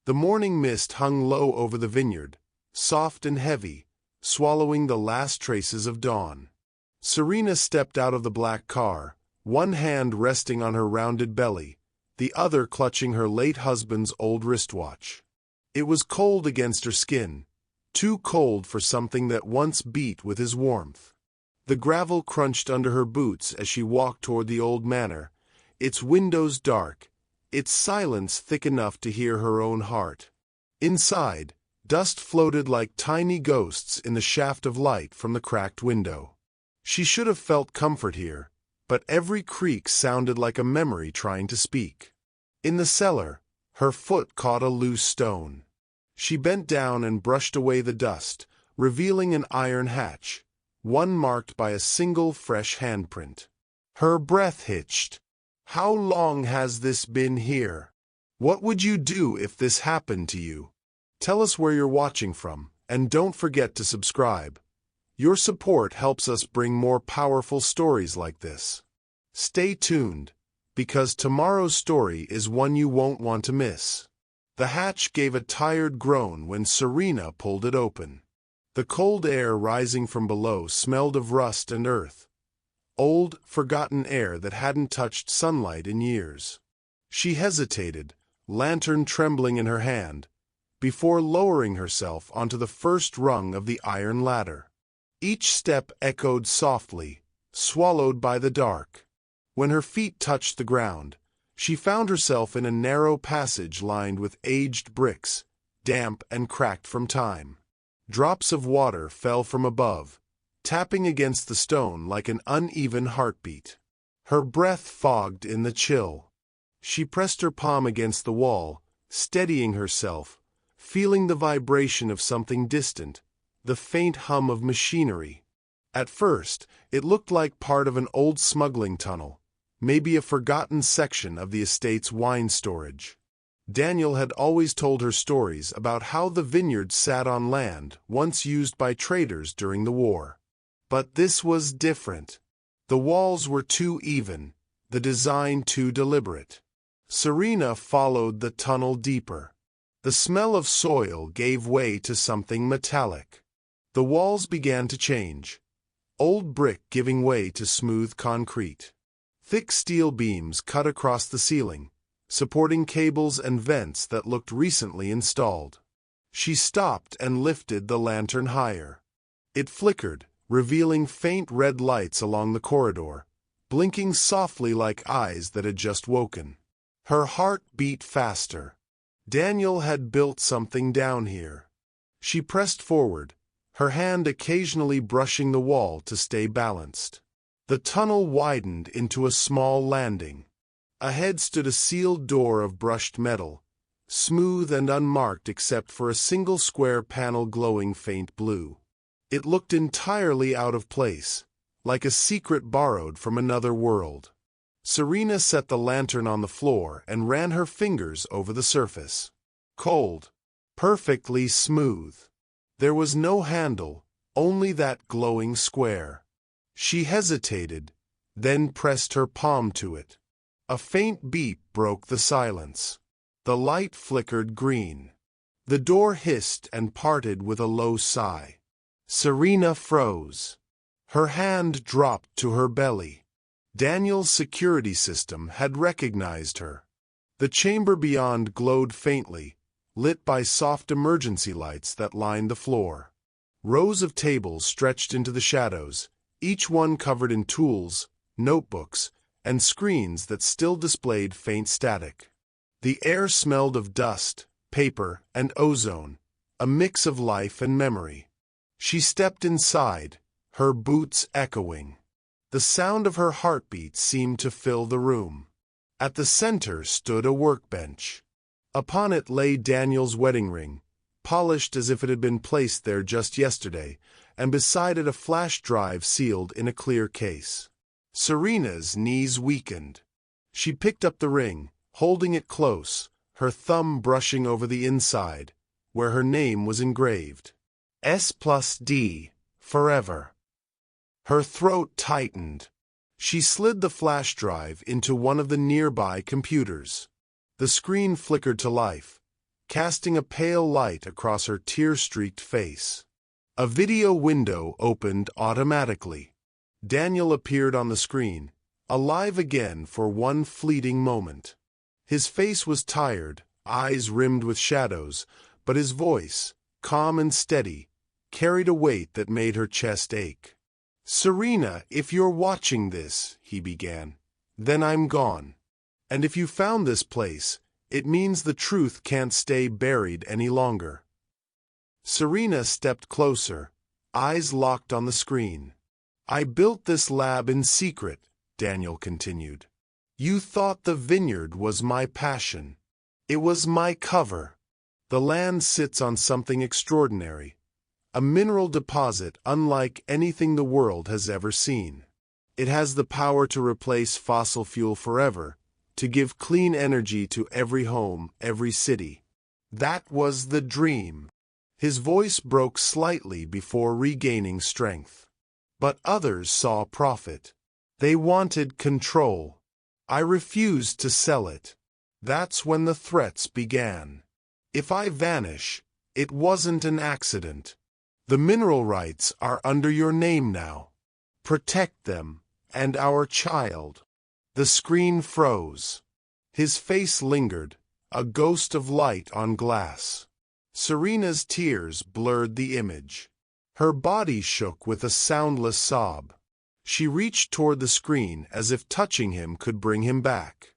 The morning mist hung low over the vineyard, soft and heavy, swallowing the last traces of dawn. Serena stepped out of the black car, one hand resting on her rounded belly, the other clutching her late husband's old wristwatch. It was cold against her skin, too cold for something that once beat with his warmth. The gravel crunched under her boots as she walked toward the old manor, its windows dark, its silence thick enough to hear her own heart. Inside, dust floated like tiny ghosts in the shaft of light from the cracked window. She should have felt comfort here, but every creak sounded like a memory trying to speak. In the cellar, her foot caught a loose stone. She bent down and brushed away the dust, revealing an iron hatch, one marked by a single fresh handprint. Her breath hitched. How long has this been here? What would you do if this happened to you? Tell us where you're watching from, and don't forget to subscribe. Your support helps us bring more powerful stories like this. Stay tuned, because tomorrow's story is one you won't want to miss. The hatch gave a tired groan when Serena pulled it open. The cold air rising from below smelled of rust and earth, old, forgotten air that hadn't touched sunlight in years. She hesitated, lantern trembling in her hand, before lowering herself onto the first rung of the iron ladder. Each step echoed softly, swallowed by the dark. When her feet touched the ground, she found herself in a narrow passage lined with aged bricks, damp and cracked from time. Drops of water fell from above, tapping against the stone like an uneven heartbeat. Her breath fogged in the chill. She pressed her palm against the wall, steadying herself, feeling the vibration of something distant, the faint hum of machinery. At first, it looked like part of an old smuggling tunnel, maybe a forgotten section of the estate's wine storage. Daniel had always told her stories about how the vineyard sat on land once used by traders during the war. But this was different. The walls were too even, the design too deliberate. Serena followed the tunnel deeper. The smell of soil gave way to something metallic. The walls began to change, old brick giving way to smooth concrete. Thick steel beams cut across the ceiling, supporting cables and vents that looked recently installed. She stopped and lifted the lantern higher. It flickered, revealing faint red lights along the corridor, blinking softly like eyes that had just woken. Her heart beat faster. Daniel had built something down here. She pressed forward, her hand occasionally brushing the wall to stay balanced. The tunnel widened into a small landing. Ahead stood a sealed door of brushed metal, smooth and unmarked except for a single square panel glowing faint blue. It looked entirely out of place, like a secret borrowed from another world. Serena set the lantern on the floor and ran her fingers over the surface. Cold, perfectly smooth. There was no handle, only that glowing square. She hesitated, then pressed her palm to it. A faint beep broke the silence. The light flickered green. The door hissed and parted with a low sigh. Serena froze. Her hand dropped to her belly. Daniel's security system had recognized her. The chamber beyond glowed faintly, lit by soft emergency lights that lined the floor. Rows of tables stretched into the shadows, each one covered in tools, notebooks, and screens that still displayed faint static. The air smelled of dust, paper, and ozone, a mix of life and memory. She stepped inside, her boots echoing. The sound of her heartbeat seemed to fill the room. At the center stood a workbench. Upon it lay Daniel's wedding ring, polished as if it had been placed there just yesterday, and beside it a flash drive sealed in a clear case. Serena's knees weakened. She picked up the ring, holding it close, her thumb brushing over the inside, where her name was engraved. S+D, forever. Her throat tightened. She slid the flash drive into one of the nearby computers. The screen flickered to life, casting a pale light across her tear-streaked face. A video window opened automatically. Daniel appeared on the screen, alive again for one fleeting moment. His face was tired, eyes rimmed with shadows, but his voice, calm and steady, carried a weight that made her chest ache. "Serena, if you're watching this," he began, "then I'm gone. And if you found this place, it means the truth can't stay buried any longer." Serena stepped closer, eyes locked on the screen. "I built this lab in secret," Daniel continued. "You thought the vineyard was my passion. It was my cover. The land sits on something extraordinary, a mineral deposit unlike anything the world has ever seen. It has the power to replace fossil fuel forever, to give clean energy to every home, every city. That was the dream." His voice broke slightly before regaining strength. "But others saw profit. They wanted control. I refused to sell it. That's when the threats began. If I vanish, it wasn't an accident. The mineral rights are under your name now. Protect them, and our child." The screen froze. His face lingered, a ghost of light on glass. Serena's tears blurred the image. Her body shook with a soundless sob. She reached toward the screen as if touching him could bring him back.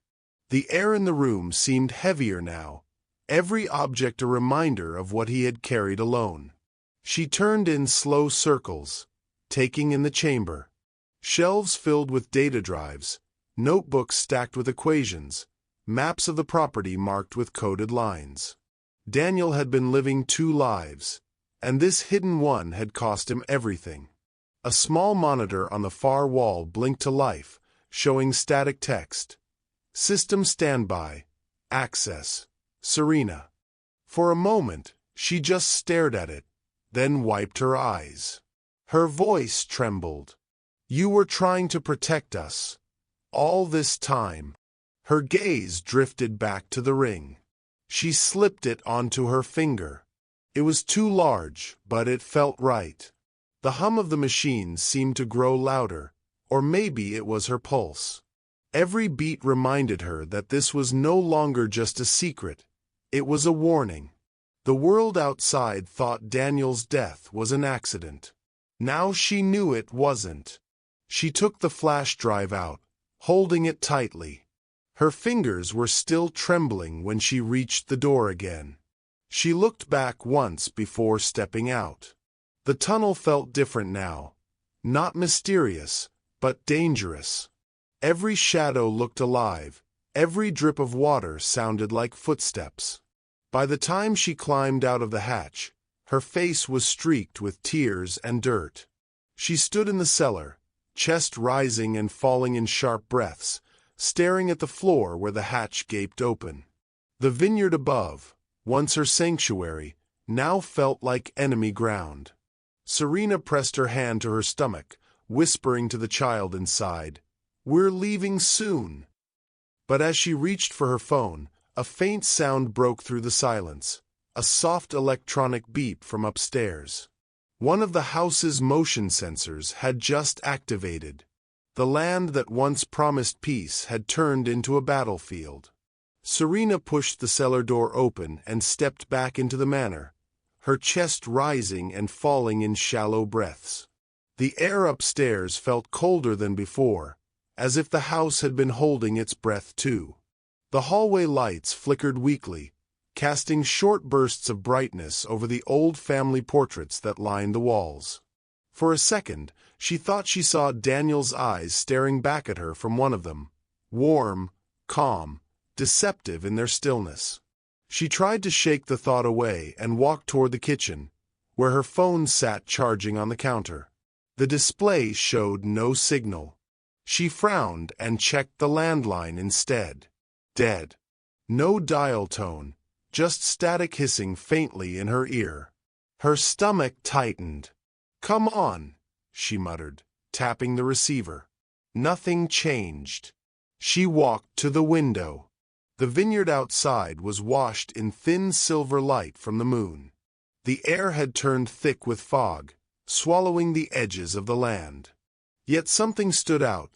The air in the room seemed heavier now, every object a reminder of what he had carried alone. She turned in slow circles, taking in the chamber. Shelves filled with data drives, notebooks stacked with equations, maps of the property marked with coded lines. Daniel had been living two lives, and this hidden one had cost him everything. A small monitor on the far wall blinked to life, showing static text. "System standby. Access. Serena." For a moment, she just stared at it, then wiped her eyes. Her voice trembled. "You were trying to protect us. All this time." Her gaze drifted back to the ring. She slipped it onto her finger. It was too large, but it felt right. The hum of the machine seemed to grow louder, or maybe it was her pulse. Every beat reminded her that this was no longer just a secret. It was a warning. The world outside thought Daniel's death was an accident. Now she knew it wasn't. She took the flash drive out, holding it tightly. Her fingers were still trembling when she reached the door again. She looked back once before stepping out. The tunnel felt different now. Not mysterious, but dangerous. Every shadow looked alive. Every drip of water sounded like footsteps. By the time she climbed out of the hatch, her face was streaked with tears and dirt. She stood in the cellar, chest rising and falling in sharp breaths, staring at the floor where the hatch gaped open. The vineyard above, once her sanctuary, now felt like enemy ground. Serena pressed her hand to her stomach, whispering to the child inside, "We're leaving soon." But as she reached for her phone, a faint sound broke through the silence, a soft electronic beep from upstairs. One of the house's motion sensors had just activated. The land that once promised peace had turned into a battlefield. Serena pushed the cellar door open and stepped back into the manor, her chest rising and falling in shallow breaths. The air upstairs felt colder than before, as if the house had been holding its breath too. The hallway lights flickered weakly, casting short bursts of brightness over the old family portraits that lined the walls. For a second, she thought she saw Daniel's eyes staring back at her from one of them, warm, calm, deceptive in their stillness. She tried to shake the thought away and walked toward the kitchen, where her phone sat charging on the counter. The display showed no signal. She frowned and checked the landline instead. Dead. No dial tone, just static hissing faintly in her ear. Her stomach tightened. "Come on," she muttered, tapping the receiver. Nothing changed. She walked to the window. The vineyard outside was washed in thin silver light from the moon. The air had turned thick with fog, swallowing the edges of the land. Yet something stood out,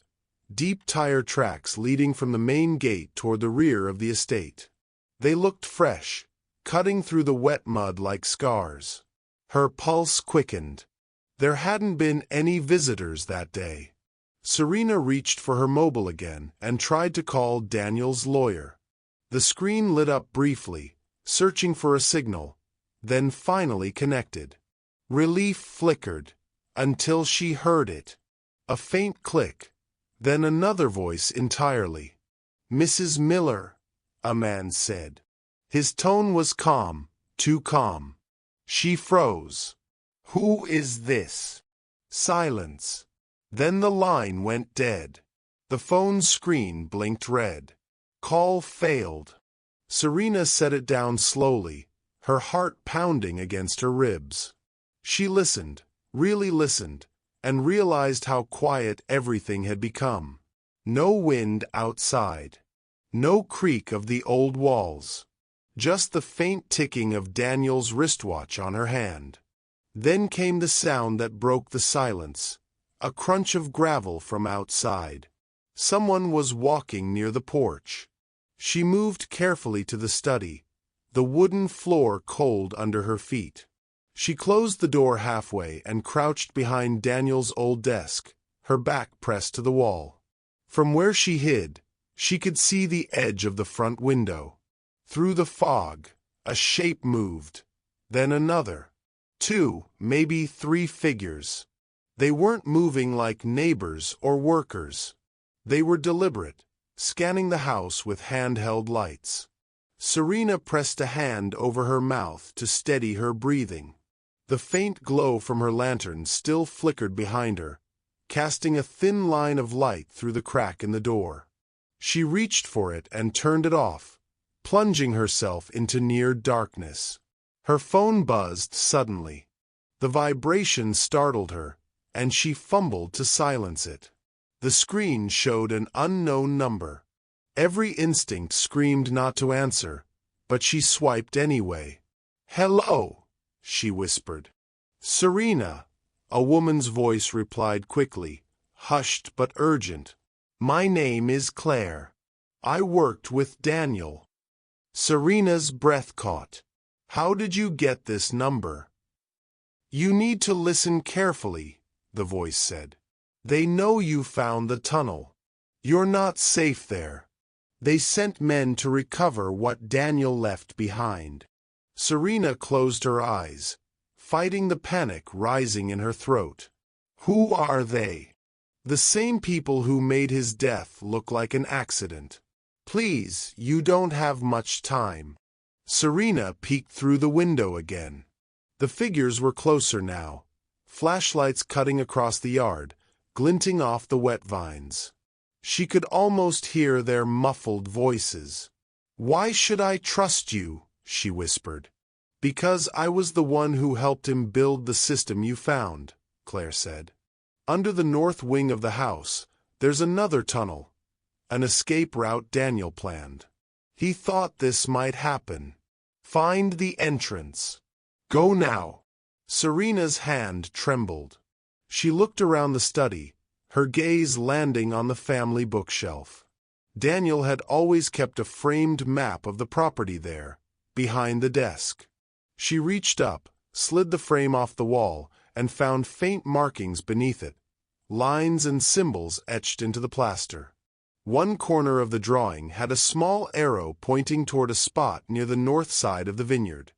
deep tire tracks leading from the main gate toward the rear of the estate. They looked fresh, cutting through the wet mud like scars. Her pulse quickened. There hadn't been any visitors that day. Serena reached for her mobile again and tried to call Daniel's lawyer. The screen lit up briefly, searching for a signal, then finally connected. Relief flickered, until she heard it. A faint click, then another voice entirely. "Mrs. Miller," a man said. His tone was calm, too calm. She froze. "Who is this?" Silence. Then the line went dead. The phone screen blinked red. Call failed. Serena set it down slowly, her heart pounding against her ribs. She listened, really listened, and realized how quiet everything had become. No wind outside. No creak of the old walls. Just the faint ticking of Daniel's wristwatch on her hand. Then came the sound that broke the silence, a crunch of gravel from outside. Someone was walking near the porch. She moved carefully to the study, the wooden floor cold under her feet. She closed the door halfway and crouched behind Daniel's old desk, her back pressed to the wall. From where she hid, she could see the edge of the front window. Through the fog, a shape moved, then another. 2, maybe 3 figures. They weren't moving like neighbors or workers. They were deliberate, scanning the house with handheld lights. Serena pressed a hand over her mouth to steady her breathing. The faint glow from her lantern still flickered behind her, casting a thin line of light through the crack in the door. She reached for it and turned it off, plunging herself into near darkness. Her phone buzzed suddenly. The vibration startled her, and she fumbled to silence it. The screen showed an unknown number. Every instinct screamed not to answer, but she swiped anyway. "Hello," she whispered. "Serena," a woman's voice replied quickly, hushed but urgent. "My name is Claire. I worked with Daniel." Serena's breath caught. "How did you get this number?" "You need to listen carefully," the voice said. "They know you found the tunnel. You're not safe there. They sent men to recover what Daniel left behind." Serena closed her eyes, fighting the panic rising in her throat. "Who are they?" "The same people who made his death look like an accident. Please, you don't have much time." Serena peeked through the window again. The figures were closer now, flashlights cutting across the yard, glinting off the wet vines. She could almost hear their muffled voices. "Why should I trust you?" she whispered. "Because I was the one who helped him build the system you found," Claire said. "Under the north wing of the house, there's another tunnel, an escape route Daniel planned. He thought this might happen. Find the entrance. Go now." Serena's hand trembled. She looked around the study, her gaze landing on the family bookshelf. Daniel had always kept a framed map of the property there, behind the desk. She reached up, slid the frame off the wall, and found faint markings beneath it, lines and symbols etched into the plaster. One corner of the drawing had a small arrow pointing toward a spot near the north side of the vineyard.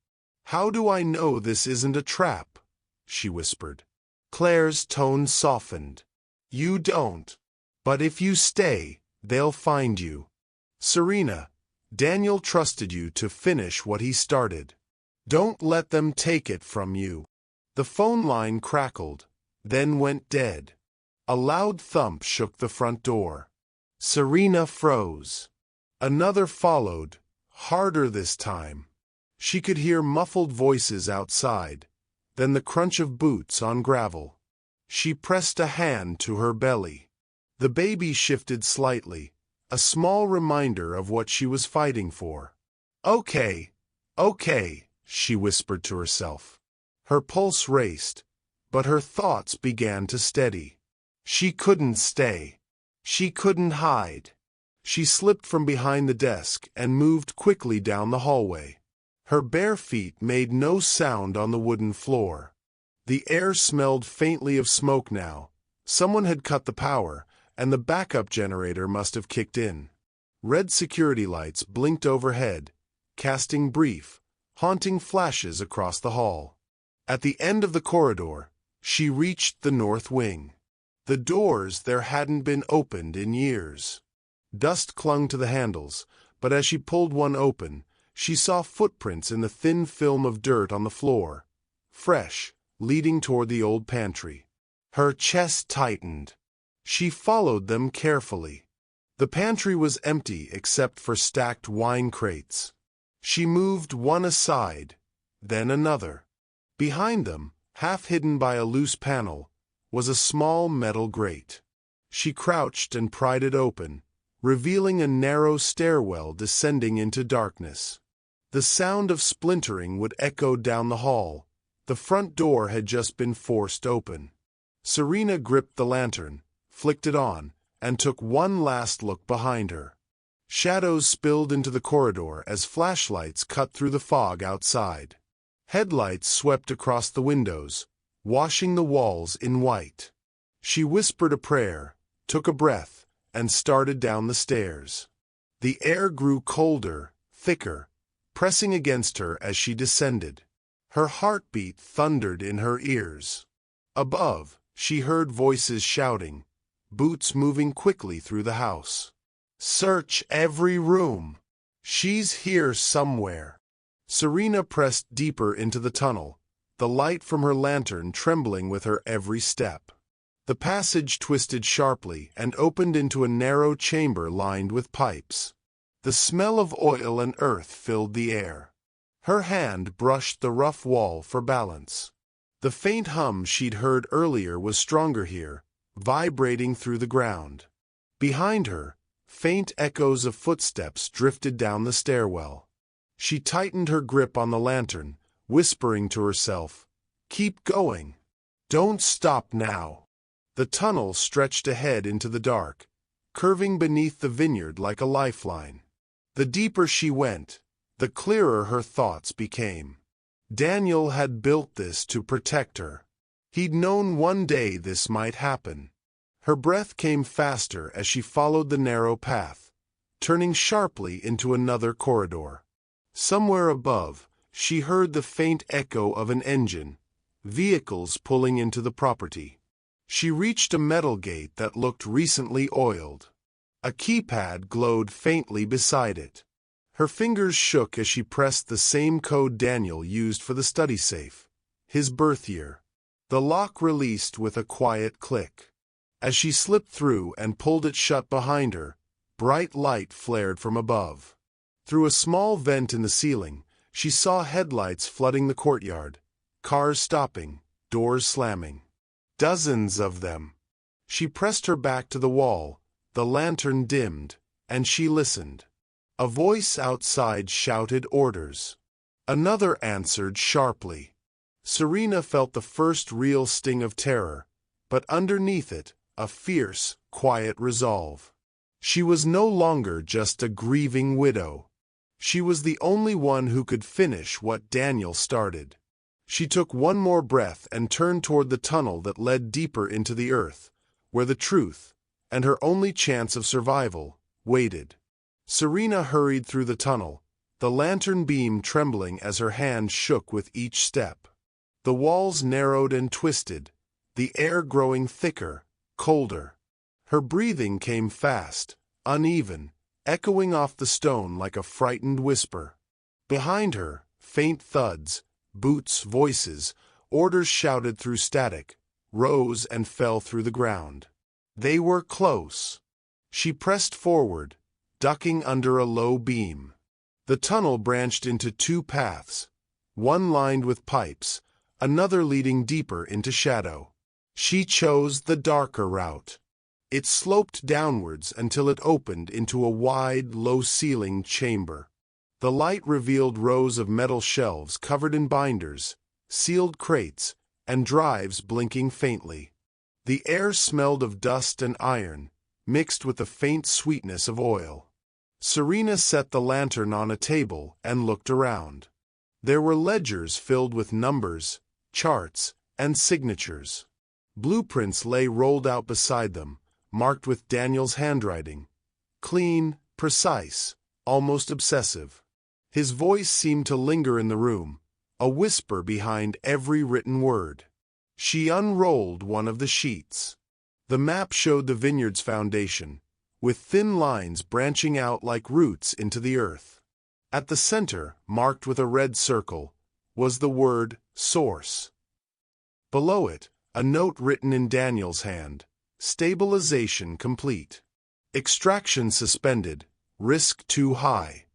"How do I know this isn't a trap?" she whispered. Claire's tone softened. "You don't. But if you stay, they'll find you. Serena, Daniel trusted you to finish what he started. Don't let them take it from you." The phone line crackled, then went dead. A loud thump shook the front door. Serena froze. Another followed, harder this time. She could hear muffled voices outside, then the crunch of boots on gravel. She pressed a hand to her belly. The baby shifted slightly, a small reminder of what she was fighting for. Okay, okay, she whispered to herself. Her pulse raced, but her thoughts began to steady. She couldn't stay. She couldn't hide. She slipped from behind the desk and moved quickly down the hallway. Her bare feet made no sound on the wooden floor. The air smelled faintly of smoke now. Someone had cut the power, and the backup generator must have kicked in. Red security lights blinked overhead, casting brief, haunting flashes across the hall. At the end of the corridor, she reached the north wing. The doors there hadn't been opened in years. Dust clung to the handles, but as she pulled one open, she saw footprints in the thin film of dirt on the floor, fresh, leading toward the old pantry. Her chest tightened. She followed them carefully. The pantry was empty except for stacked wine crates. She moved one aside, then another. Behind them, half hidden by a loose panel, was a small metal grate. She crouched and pried it open, revealing a narrow stairwell descending into darkness. The sound of splintering would echo down the hall. The front door had just been forced open. Serena gripped the lantern, flicked it on, and took one last look behind her. Shadows spilled into the corridor as flashlights cut through the fog outside. Headlights swept across the windows, washing the walls in white. She whispered a prayer, took a breath, and started down the stairs. The air grew colder, thicker, pressing against her as she descended. Her heartbeat thundered in her ears. Above, she heard voices shouting, boots moving quickly through the house. Search every room. She's here somewhere. Serena pressed deeper into the tunnel, the light from her lantern trembling with her every step. The passage twisted sharply and opened into a narrow chamber lined with pipes. The smell of oil and earth filled the air. Her hand brushed the rough wall for balance. The faint hum she'd heard earlier was stronger here, vibrating through the ground. Behind her, faint echoes of footsteps drifted down the stairwell. She tightened her grip on the lantern, whispering to herself, "Keep going. Don't stop now." The tunnel stretched ahead into the dark, curving beneath the vineyard like a lifeline. The deeper she went, the clearer her thoughts became. Daniel had built this to protect her. He'd known one day this might happen. Her breath came faster as she followed the narrow path, turning sharply into another corridor. Somewhere above, she heard the faint echo of an engine, vehicles pulling into the property. She reached a metal gate that looked recently oiled. A keypad glowed faintly beside it. Her fingers shook as she pressed the same code Daniel used for the study safe, his birth year. The lock released with a quiet click. As she slipped through and pulled it shut behind her, bright light flared from above. Through a small vent in the ceiling, she saw headlights flooding the courtyard, cars stopping, doors slamming. Dozens of them. She pressed her back to the wall, the lantern dimmed, and she listened. A voice outside shouted orders. Another answered sharply. Serena felt the first real sting of terror, but underneath it, a fierce, quiet resolve. She was no longer just a grieving widow. She was the only one who could finish what Daniel started. She took one more breath and turned toward the tunnel that led deeper into the earth, where the truth, and her only chance of survival, waited. Serena hurried through the tunnel, the lantern beam trembling as her hand shook with each step. The walls narrowed and twisted, the air growing thicker, colder. Her breathing came fast, uneven, echoing off the stone like a frightened whisper. Behind her, faint thuds, boots, voices, orders shouted through static, rose and fell through the ground. They were close. She pressed forward, ducking under a low beam. The tunnel branched into two paths, one lined with pipes, another leading deeper into shadow. She chose the darker route. It sloped downwards until it opened into a wide, low-ceilinged chamber. The light revealed rows of metal shelves covered in binders, sealed crates, and drives blinking faintly. The air smelled of dust and iron, mixed with the faint sweetness of oil. Serena set the lantern on a table and looked around. There were ledgers filled with numbers, charts, and signatures. Blueprints lay rolled out beside them, marked with Daniel's handwriting. Clean, precise, almost obsessive. His voice seemed to linger in the room, a whisper behind every written word. She unrolled one of the sheets. The map showed the vineyard's foundation, with thin lines branching out like roots into the earth. At the center, marked with a red circle, was the word source. Below it, a note written in Daniel's hand: stabilization complete. Extraction suspended. Risk too high.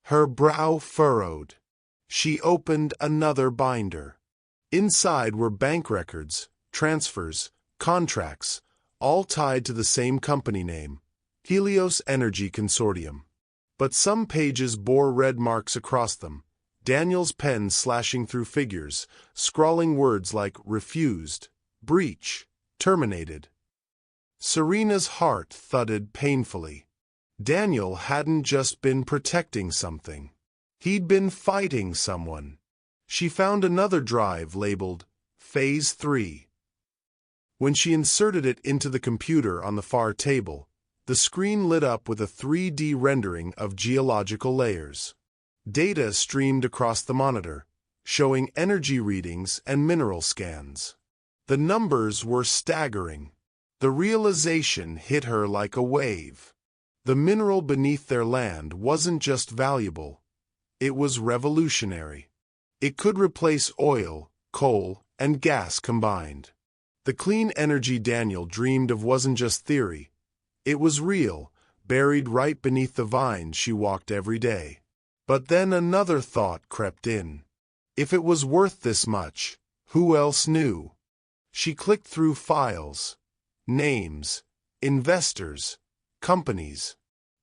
Her brow furrowed. She opened another binder. Inside were bank records, transfers, contracts, all tied to the same company name, Helios Energy Consortium. But some pages bore red marks across them, Daniel's pen slashing through figures, scrawling words like refused, breach, terminated. Serena's heart thudded painfully. Daniel hadn't just been protecting something. He'd been fighting someone. She found another drive labeled Phase 3. When she inserted it into the computer on the far table, the screen lit up with a 3D rendering of geological layers. Data streamed across the monitor, showing energy readings and mineral scans. The numbers were staggering. The realization hit her like a wave. The mineral beneath their land wasn't just valuable, it was revolutionary. It could replace oil, coal, and gas combined. The clean energy Daniel dreamed of wasn't just theory. It was real, buried right beneath the vines she walked every day. But then another thought crept in. If it was worth this much, who else knew? She clicked through files. Names, investors, companies.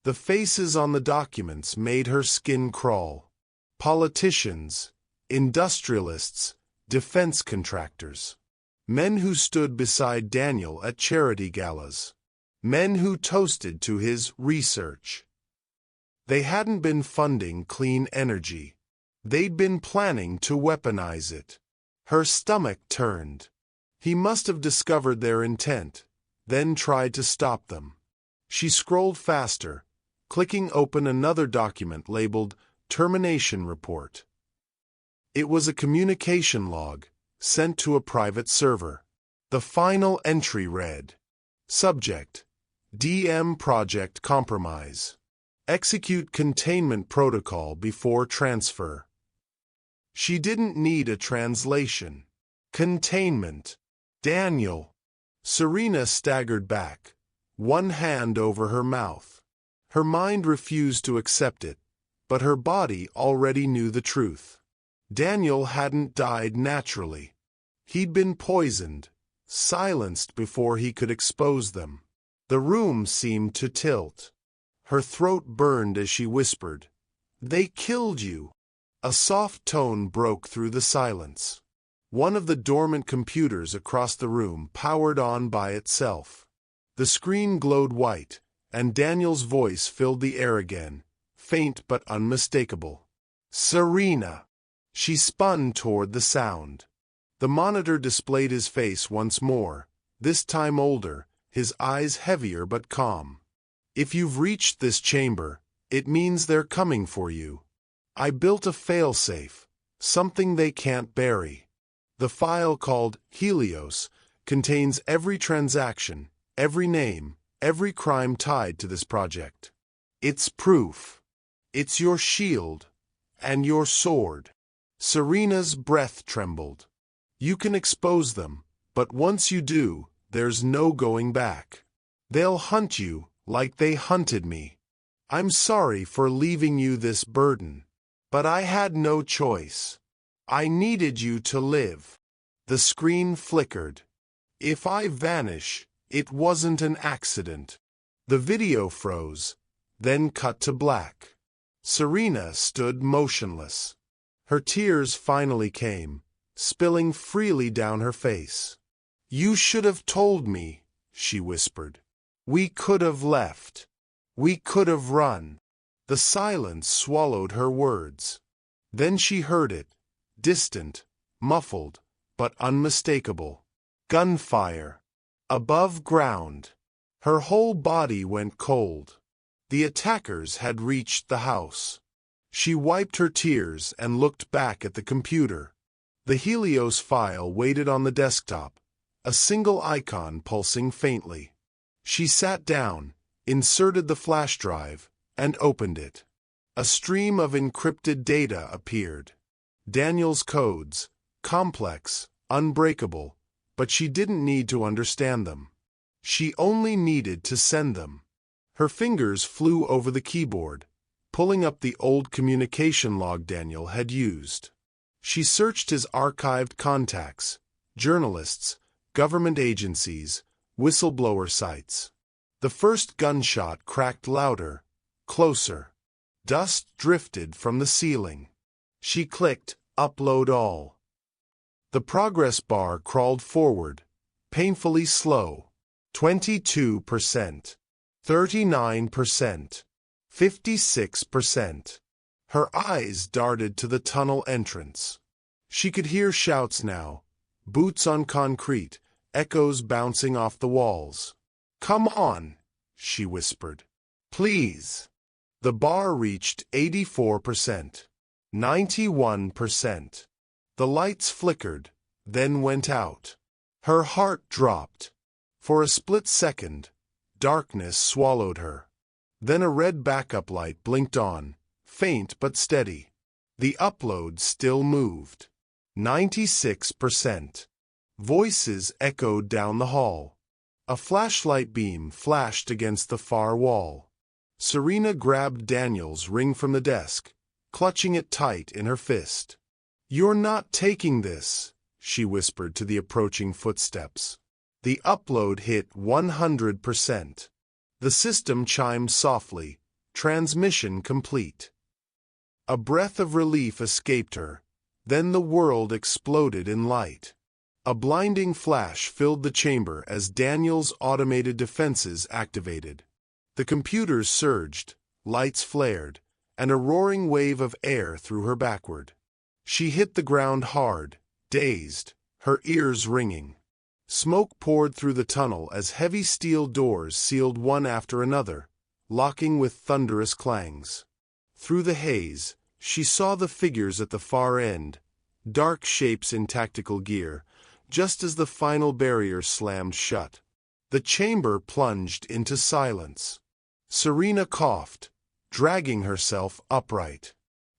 The faces on the documents made her skin crawl. Politicians, industrialists, defense contractors. Men who stood beside Daniel at charity galas. Men who toasted to his research. They hadn't been funding clean energy. They'd been planning to weaponize it. Her stomach turned. He must have discovered their intent, then tried to stop them. She scrolled faster, clicking open another document labeled Termination Report. It was a communication log, sent to a private server. The final entry read: Subject: DM Project Compromise. Execute containment protocol before transfer. She didn't need a translation. Containment. Daniel. Serena staggered back, one hand over her mouth. Her mind refused to accept it, but her body already knew the truth. Daniel hadn't died naturally. He'd been poisoned, silenced before he could expose them. The room seemed to tilt. Her throat burned as she whispered, "They killed you." A soft tone broke through the silence. One of the dormant computers across the room powered on by itself. The screen glowed white, and Daniel's voice filled the air again, faint but unmistakable. "Serena!" She spun toward the sound. The monitor displayed his face once more, this time older, his eyes heavier but calm. "If you've reached this chamber, it means they're coming for you. I built a failsafe, something they can't bury. The file called Helios contains every transaction, every name, every crime tied to this project. It's proof. It's your shield and your sword." Serena's breath trembled. "You can expose them, but once you do, there's no going back. They'll hunt you like they hunted me. I'm sorry for leaving you this burden, but I had no choice. I needed you to live." The screen flickered. "If I vanish, It wasn't an accident. The video froze, then cut to black. Serena stood motionless. Her tears finally came, spilling freely down her face. "You should have told me," she whispered. "We could have left. We could have run." The silence swallowed her words. Then she heard it, distant, muffled, but unmistakable. Gunfire. Above ground. Her whole body went cold. The attackers had reached the house. She wiped her tears and looked back at the computer. The Helios file waited on the desktop, a single icon pulsing faintly. She sat down, inserted the flash drive, and opened it. A stream of encrypted data appeared. Daniel's codes, complex, unbreakable, but she didn't need to understand them. She only needed to send them. Her fingers flew over the keyboard, pulling up the old communication log Daniel had used. She searched his archived contacts, journalists, government agencies, whistleblower sites. The first gunshot cracked louder, closer. Dust drifted from the ceiling. She clicked, "Upload all." The progress bar crawled forward, painfully slow. 22%. 39%. 56%. Her eyes darted to the tunnel entrance. She could hear shouts now, boots on concrete, echoes bouncing off the walls. "Come on," she whispered. "Please." The bar reached 84%. 91%. The lights flickered, then went out. Her heart dropped. For a split second, darkness swallowed her. Then a red backup light blinked on, faint but steady. The upload still moved. 96%. Voices echoed down the hall. A flashlight beam flashed against the far wall. Serena grabbed Daniel's ring from the desk, clutching it tight in her fist. "You're not taking this," she whispered to the approaching footsteps. The upload hit 100%. The system chimed softly, transmission complete. A breath of relief escaped her, then the world exploded in light. A blinding flash filled the chamber as Daniel's automated defenses activated. The computers surged, lights flared, and a roaring wave of air threw her backward. She hit the ground hard, dazed, her ears ringing. Smoke poured through the tunnel as heavy steel doors sealed one after another, locking with thunderous clangs. Through the haze, she saw the figures at the far end, dark shapes in tactical gear, just as the final barrier slammed shut. The chamber plunged into silence. Serena coughed, dragging herself upright.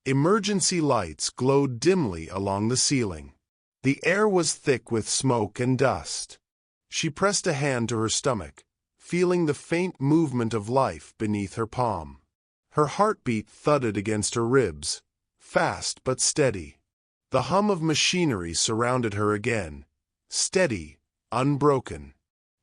Emergency lights glowed dimly along the ceiling. The air was thick with smoke and dust. She pressed a hand to her stomach, feeling the faint movement of life beneath her palm. Her heartbeat thudded against her ribs, fast but steady. The hum of machinery surrounded her again, steady, unbroken.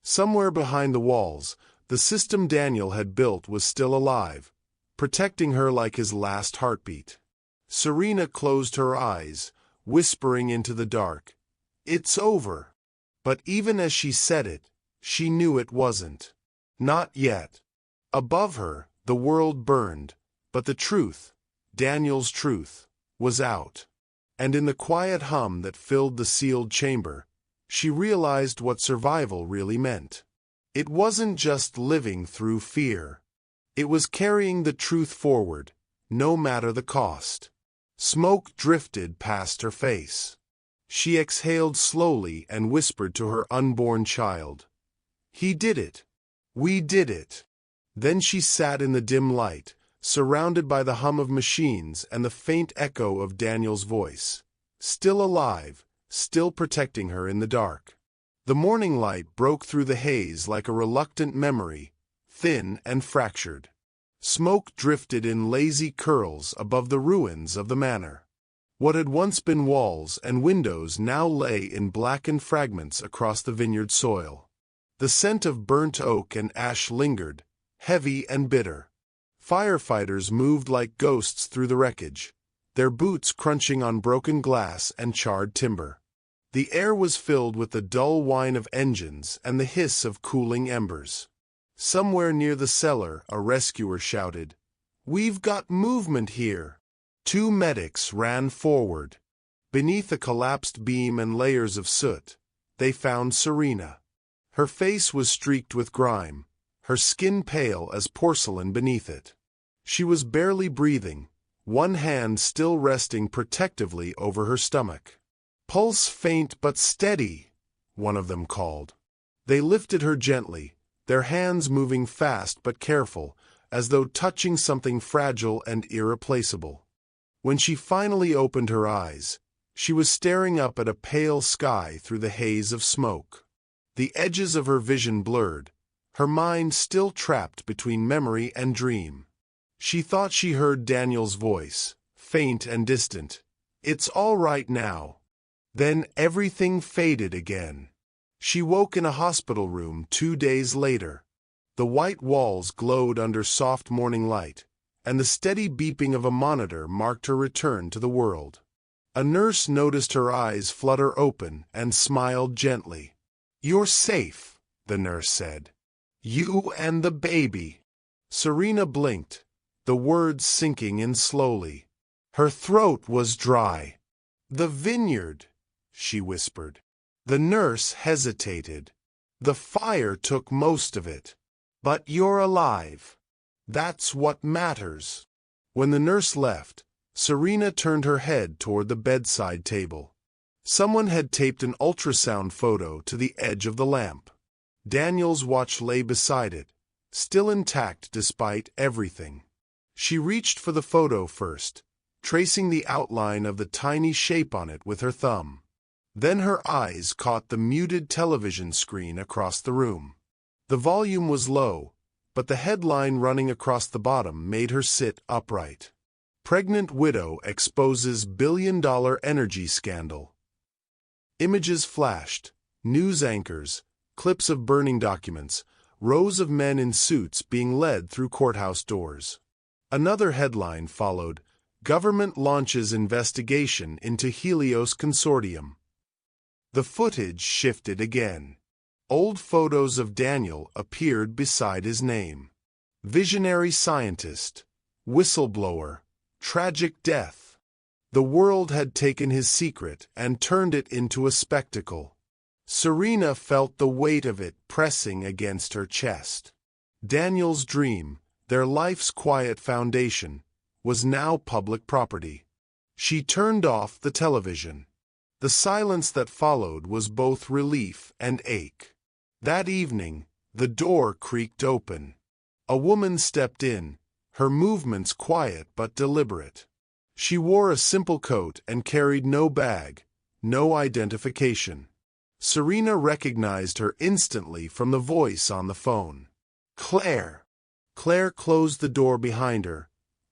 Somewhere behind the walls, the system Daniel had built was still alive, protecting her like his last heartbeat. Serena closed her eyes, whispering into the dark, "It's over." But even as she said it, she knew it wasn't. Not yet. Above her, the world burned, but the truth, Daniel's truth, was out. And in the quiet hum that filled the sealed chamber, she realized what survival really meant. It wasn't just living through fear. It was carrying the truth forward, no matter the cost. Smoke drifted past her face. She exhaled slowly and whispered to her unborn child, "He did it. We did it." Then she sat in the dim light, surrounded by the hum of machines and the faint echo of Daniel's voice, still alive, still protecting her in the dark. The morning light broke through the haze like a reluctant memory, thin and fractured. Smoke drifted in lazy curls above the ruins of the manor. What had once been walls and windows now lay in blackened fragments across the vineyard soil. The scent of burnt oak and ash lingered, heavy and bitter. Firefighters moved like ghosts through the wreckage, their boots crunching on broken glass and charred timber. The air was filled with the dull whine of engines and the hiss of cooling embers. Somewhere near the cellar, a rescuer shouted, "We've got movement here!" Two medics ran forward. Beneath a collapsed beam and layers of soot, they found Serena. Her face was streaked with grime, her skin pale as porcelain beneath it. She was barely breathing, one hand still resting protectively over her stomach. "Pulse faint but steady," one of them called. They lifted her gently, their hands moving fast but careful, as though touching something fragile and irreplaceable. When she finally opened her eyes, she was staring up at a pale sky through the haze of smoke. The edges of her vision blurred, her mind still trapped between memory and dream. She thought she heard Daniel's voice, faint and distant. "It's all right now." Then everything faded again. She woke in a hospital room 2 days later. The white walls glowed under soft morning light, and the steady beeping of a monitor marked her return to the world. A nurse noticed her eyes flutter open and smiled gently. "You're safe," the nurse said. "You and the baby." Serena blinked, the words sinking in slowly. Her throat was dry. "The vineyard," she whispered. The nurse hesitated. "The fire took most of it. But you're alive. That's what matters." When the nurse left, Serena turned her head toward the bedside table. Someone had taped an ultrasound photo to the edge of the lamp. Daniel's watch lay beside it, still intact despite everything. She reached for the photo first, tracing the outline of the tiny shape on it with her thumb. Then her eyes caught the muted television screen across the room. The volume was low, but the headline running across the bottom made her sit upright. "Pregnant Widow Exposes Billion-Dollar Energy Scandal." Images flashed, news anchors, clips of burning documents, rows of men in suits being led through courthouse doors. Another headline followed, "Government Launches Investigation into Helios Consortium." The footage shifted again. Old photos of Daniel appeared beside his name. Visionary scientist, whistleblower, tragic death. The world had taken his secret and turned it into a spectacle. Serena felt the weight of it pressing against her chest. Daniel's dream, their life's quiet foundation, was now public property. She turned off the television. The silence that followed was both relief and ache. That evening, the door creaked open. A woman stepped in, her movements quiet but deliberate. She wore a simple coat and carried no bag, no identification. Serena recognized her instantly from the voice on the phone. "Claire." Claire closed the door behind her,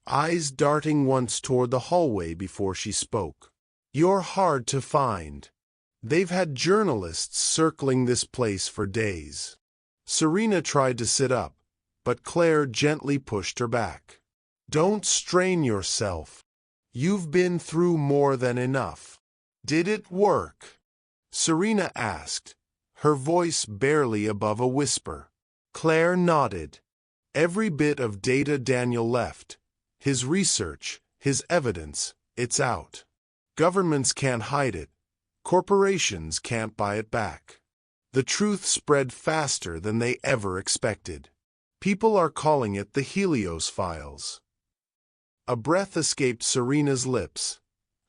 eyes darting once toward the hallway before she spoke. "You're hard to find. They've had journalists circling this place for days." Serena tried to sit up, but Claire gently pushed her back. "Don't strain yourself. You've been through more than enough." "Did it work?" Serena asked, her voice barely above a whisper. Claire nodded. "Every bit of data Daniel left, his research, his evidence, it's out. Governments can't hide it. Corporations can't buy it back. The truth spread faster than they ever expected. People are calling it the Helios Files." A breath escaped Serena's lips,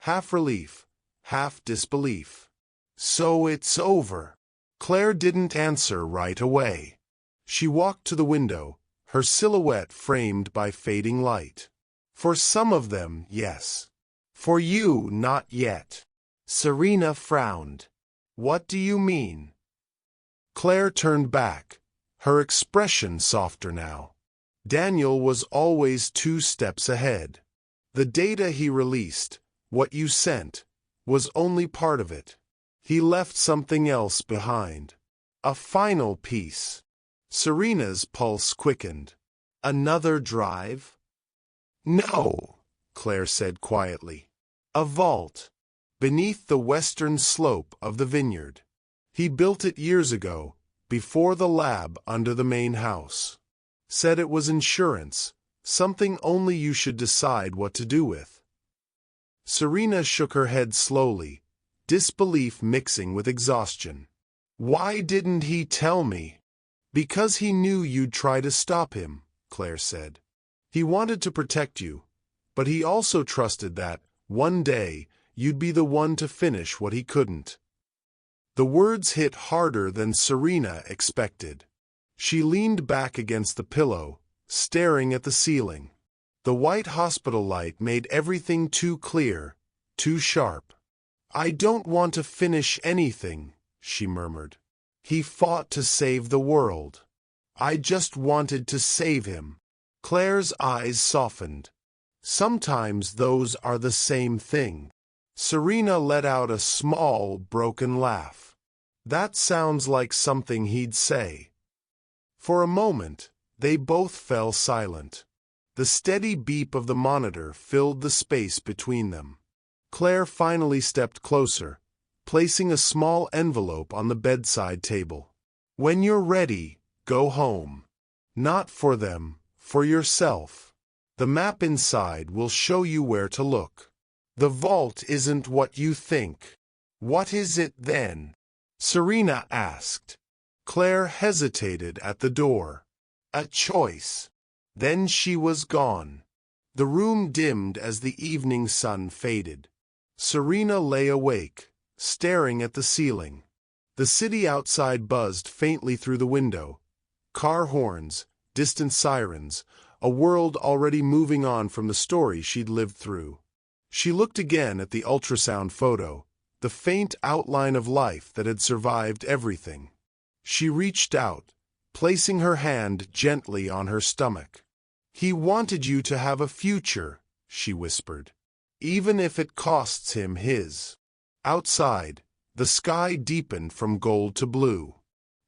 half relief, half disbelief. "So it's over." Claire didn't answer right away. She walked to the window, her silhouette framed by fading light. "For some of them, yes. For you, not yet." Serena frowned. "What do you mean?" Claire turned back, her expression softer now. Daniel was always 2 steps ahead. The data he released, what you sent, was only part of it. He left something else behind. A final piece. Serena's pulse quickened. Another drive? No, Claire said quietly. A vault, beneath the western slope of the vineyard. He built it years ago, before the lab under the main house. Said it was insurance, something only you should decide what to do with. Serena shook her head slowly, disbelief mixing with exhaustion. Why didn't he tell me? Because he knew you'd try to stop him, Claire said. He wanted to protect you, but he also trusted that, one day, you'd be the one to finish what he couldn't. The words hit harder than Serena expected. She leaned back against the pillow, staring at the ceiling. The white hospital light made everything too clear, too sharp. I don't want to finish anything, she murmured. He fought to save the world. I just wanted to save him. Claire's eyes softened. Sometimes those are the same thing. Serena let out a small, broken laugh. That sounds like something he'd say. For a moment, they both fell silent. The steady beep of the monitor filled the space between them. Claire finally stepped closer, placing a small envelope on the bedside table. When you're ready, go home. Not for them, for yourself. The map inside will show you where to look. The vault isn't what you think. What is it then? Serena asked. Claire hesitated at the door. A choice. Then she was gone. The room dimmed as the evening sun faded. Serena lay awake, staring at the ceiling. The city outside buzzed faintly through the window. Car horns, distant sirens, a world already moving on from the story she'd lived through. She looked again at the ultrasound photo, the faint outline of life that had survived everything. She reached out, placing her hand gently on her stomach. He wanted you to have a future, she whispered, even if it costs him his. Outside, the sky deepened from gold to blue.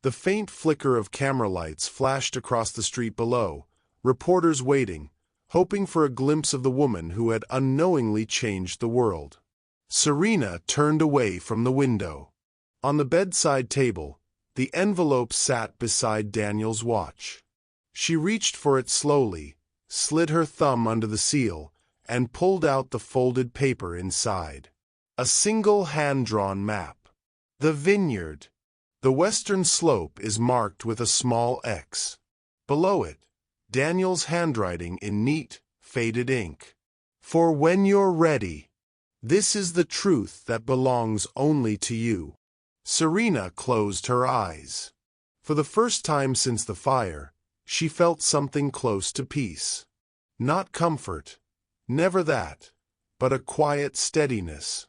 The faint flicker of camera lights flashed across the street below, reporters waiting, hoping for a glimpse of the woman who had unknowingly changed the world. Serena turned away from the window. On the bedside table, the envelope sat beside Daniel's watch. She reached for it slowly, slid her thumb under the seal, and pulled out the folded paper inside. A single hand-drawn map. The vineyard. The western slope is marked with a small X. Below it, Daniel's handwriting in neat, faded ink. For when you're ready. This is the truth that belongs only to you. Serena closed her eyes. For the first time since the fire, she felt something close to peace. Not comfort, never that, but a quiet steadiness.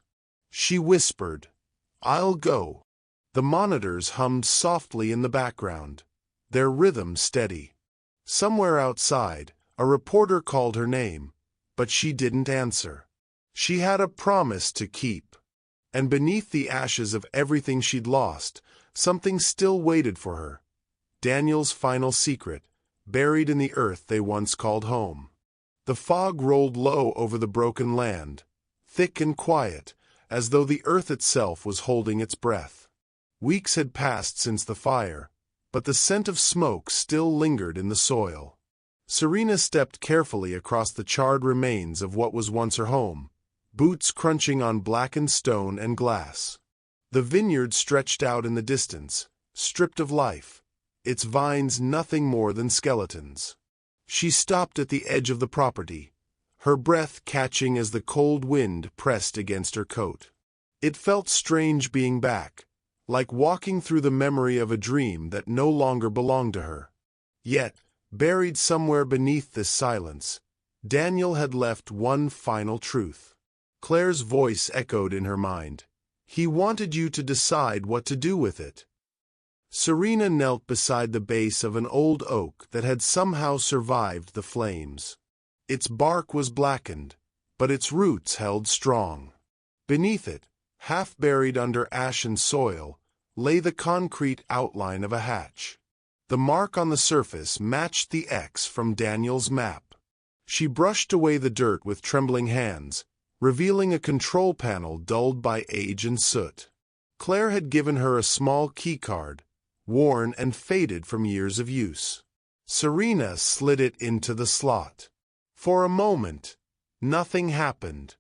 She whispered, I'll go. The monitors hummed softly in the background, their rhythm steady. Somewhere outside, a reporter called her name, but she didn't answer. She had a promise to keep. And beneath the ashes of everything she'd lost, something still waited for her. Daniel's final secret, buried in the earth they once called home. The fog rolled low over the broken land, thick and quiet, as though the earth itself was holding its breath. Weeks had passed since the fire, but the scent of smoke still lingered in the soil. Serena stepped carefully across the charred remains of what was once her home, boots crunching on blackened stone and glass. The vineyard stretched out in the distance, stripped of life, its vines nothing more than skeletons. She stopped at the edge of the property, her breath catching as the cold wind pressed against her coat. It felt strange being back, like walking through the memory of a dream that no longer belonged to her. Yet, buried somewhere beneath this silence, Daniel had left one final truth. Claire's voice echoed in her mind. He wanted you to decide what to do with it. Serena knelt beside the base of an old oak that had somehow survived the flames. Its bark was blackened, but its roots held strong. Beneath it, half buried under ashen soil, lay the concrete outline of a hatch. The mark on the surface matched the X from Daniel's map. She brushed away the dirt with trembling hands, revealing a control panel dulled by age and soot. Claire had given her a small keycard, worn and faded from years of use. Serena slid it into the slot. For a moment, nothing happened.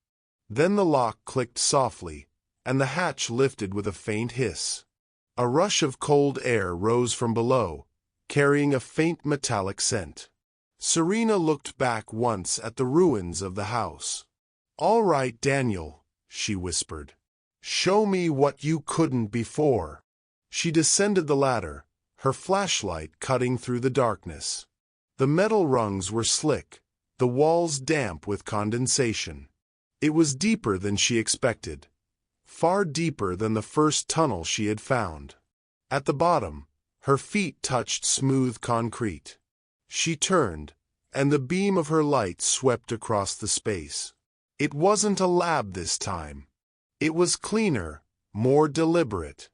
Then the lock clicked softly, and the hatch lifted with a faint hiss. A rush of cold air rose from below, carrying a faint metallic scent. Serena looked back once at the ruins of the house. "All right, Daniel," she whispered. "Show me what you couldn't before." She descended the ladder, her flashlight cutting through the darkness. The metal rungs were slick, the walls damp with condensation. It was deeper than she expected, far deeper than the first tunnel she had found. At the bottom, her feet touched smooth concrete. She turned, and the beam of her light swept across the space. It wasn't a lab this time. It was cleaner, more deliberate.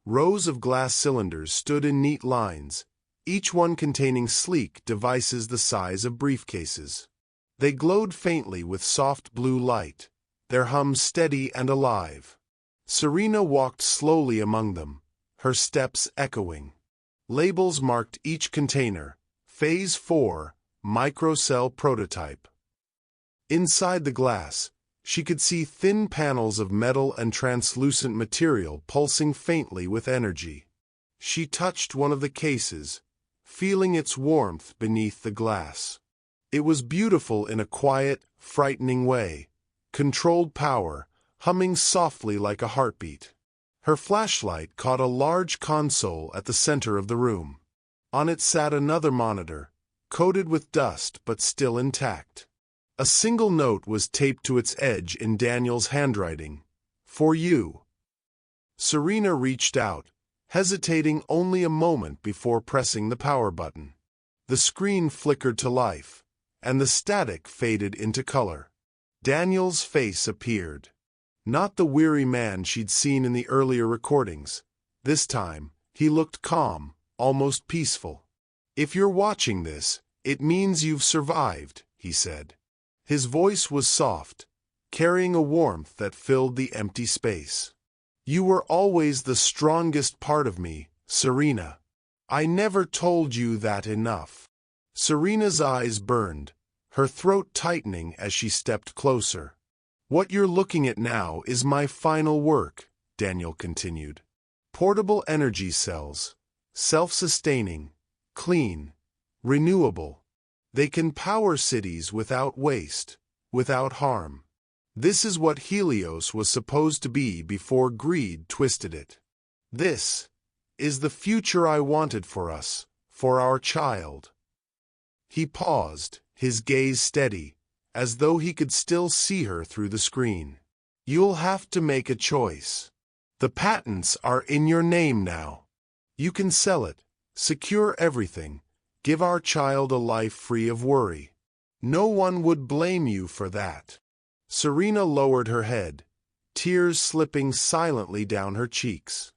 Rows of glass cylinders stood in neat lines, each one containing sleek devices the size of briefcases. They glowed faintly with soft blue light, their hum steady and alive. Serena walked slowly among them, her steps echoing. Labels marked each container: Phase 4, Microcell Prototype. Inside the glass, she could see thin panels of metal and translucent material pulsing faintly with energy. She touched one of the cases, feeling its warmth beneath the glass. It was beautiful in a quiet, frightening way, controlled power, humming softly like a heartbeat. Her flashlight caught a large console at the center of the room. On it sat another monitor, coated with dust but still intact. A single note was taped to its edge in Daniel's handwriting: "For you." Serena reached out, hesitating only a moment before pressing the power button. The screen flickered to life, and the static faded into color. Daniel's face appeared. Not the weary man she'd seen in the earlier recordings. This time, he looked calm, almost peaceful. "If you're watching this, it means you've survived," he said. His voice was soft, carrying a warmth that filled the empty space. "You were always the strongest part of me, Serena. I never told you that enough." Serena's eyes burned, her throat tightening as she stepped closer. "What you're looking at now is my final work," Daniel continued. "Portable energy cells, self-sustaining, clean, renewable. They can power cities without waste, without harm. This is what Helios was supposed to be before greed twisted it. This is the future I wanted for us, for our child." He paused, his gaze steady, as though he could still see her through the screen. "You'll have to make a choice. The patents are in your name now. You can sell it, secure everything, give our child a life free of worry. No one would blame you for that." Serena lowered her head, tears slipping silently down her cheeks.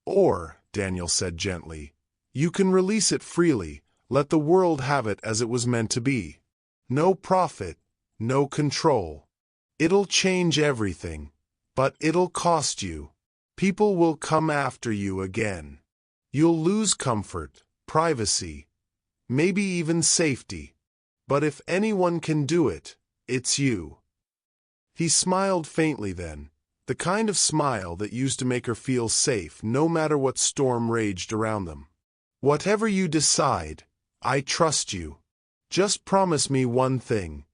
"Or," Daniel said gently, "you can release it freely, let the world have it as it was meant to be. No profit, no control. It'll change everything, but it'll cost you. People will come after you again. You'll lose comfort, privacy, maybe even safety. But if anyone can do it, it's you." He smiled faintly then, the kind of smile that used to make her feel safe no matter what storm raged around them. "Whatever you decide, I trust you. Just promise me one thing.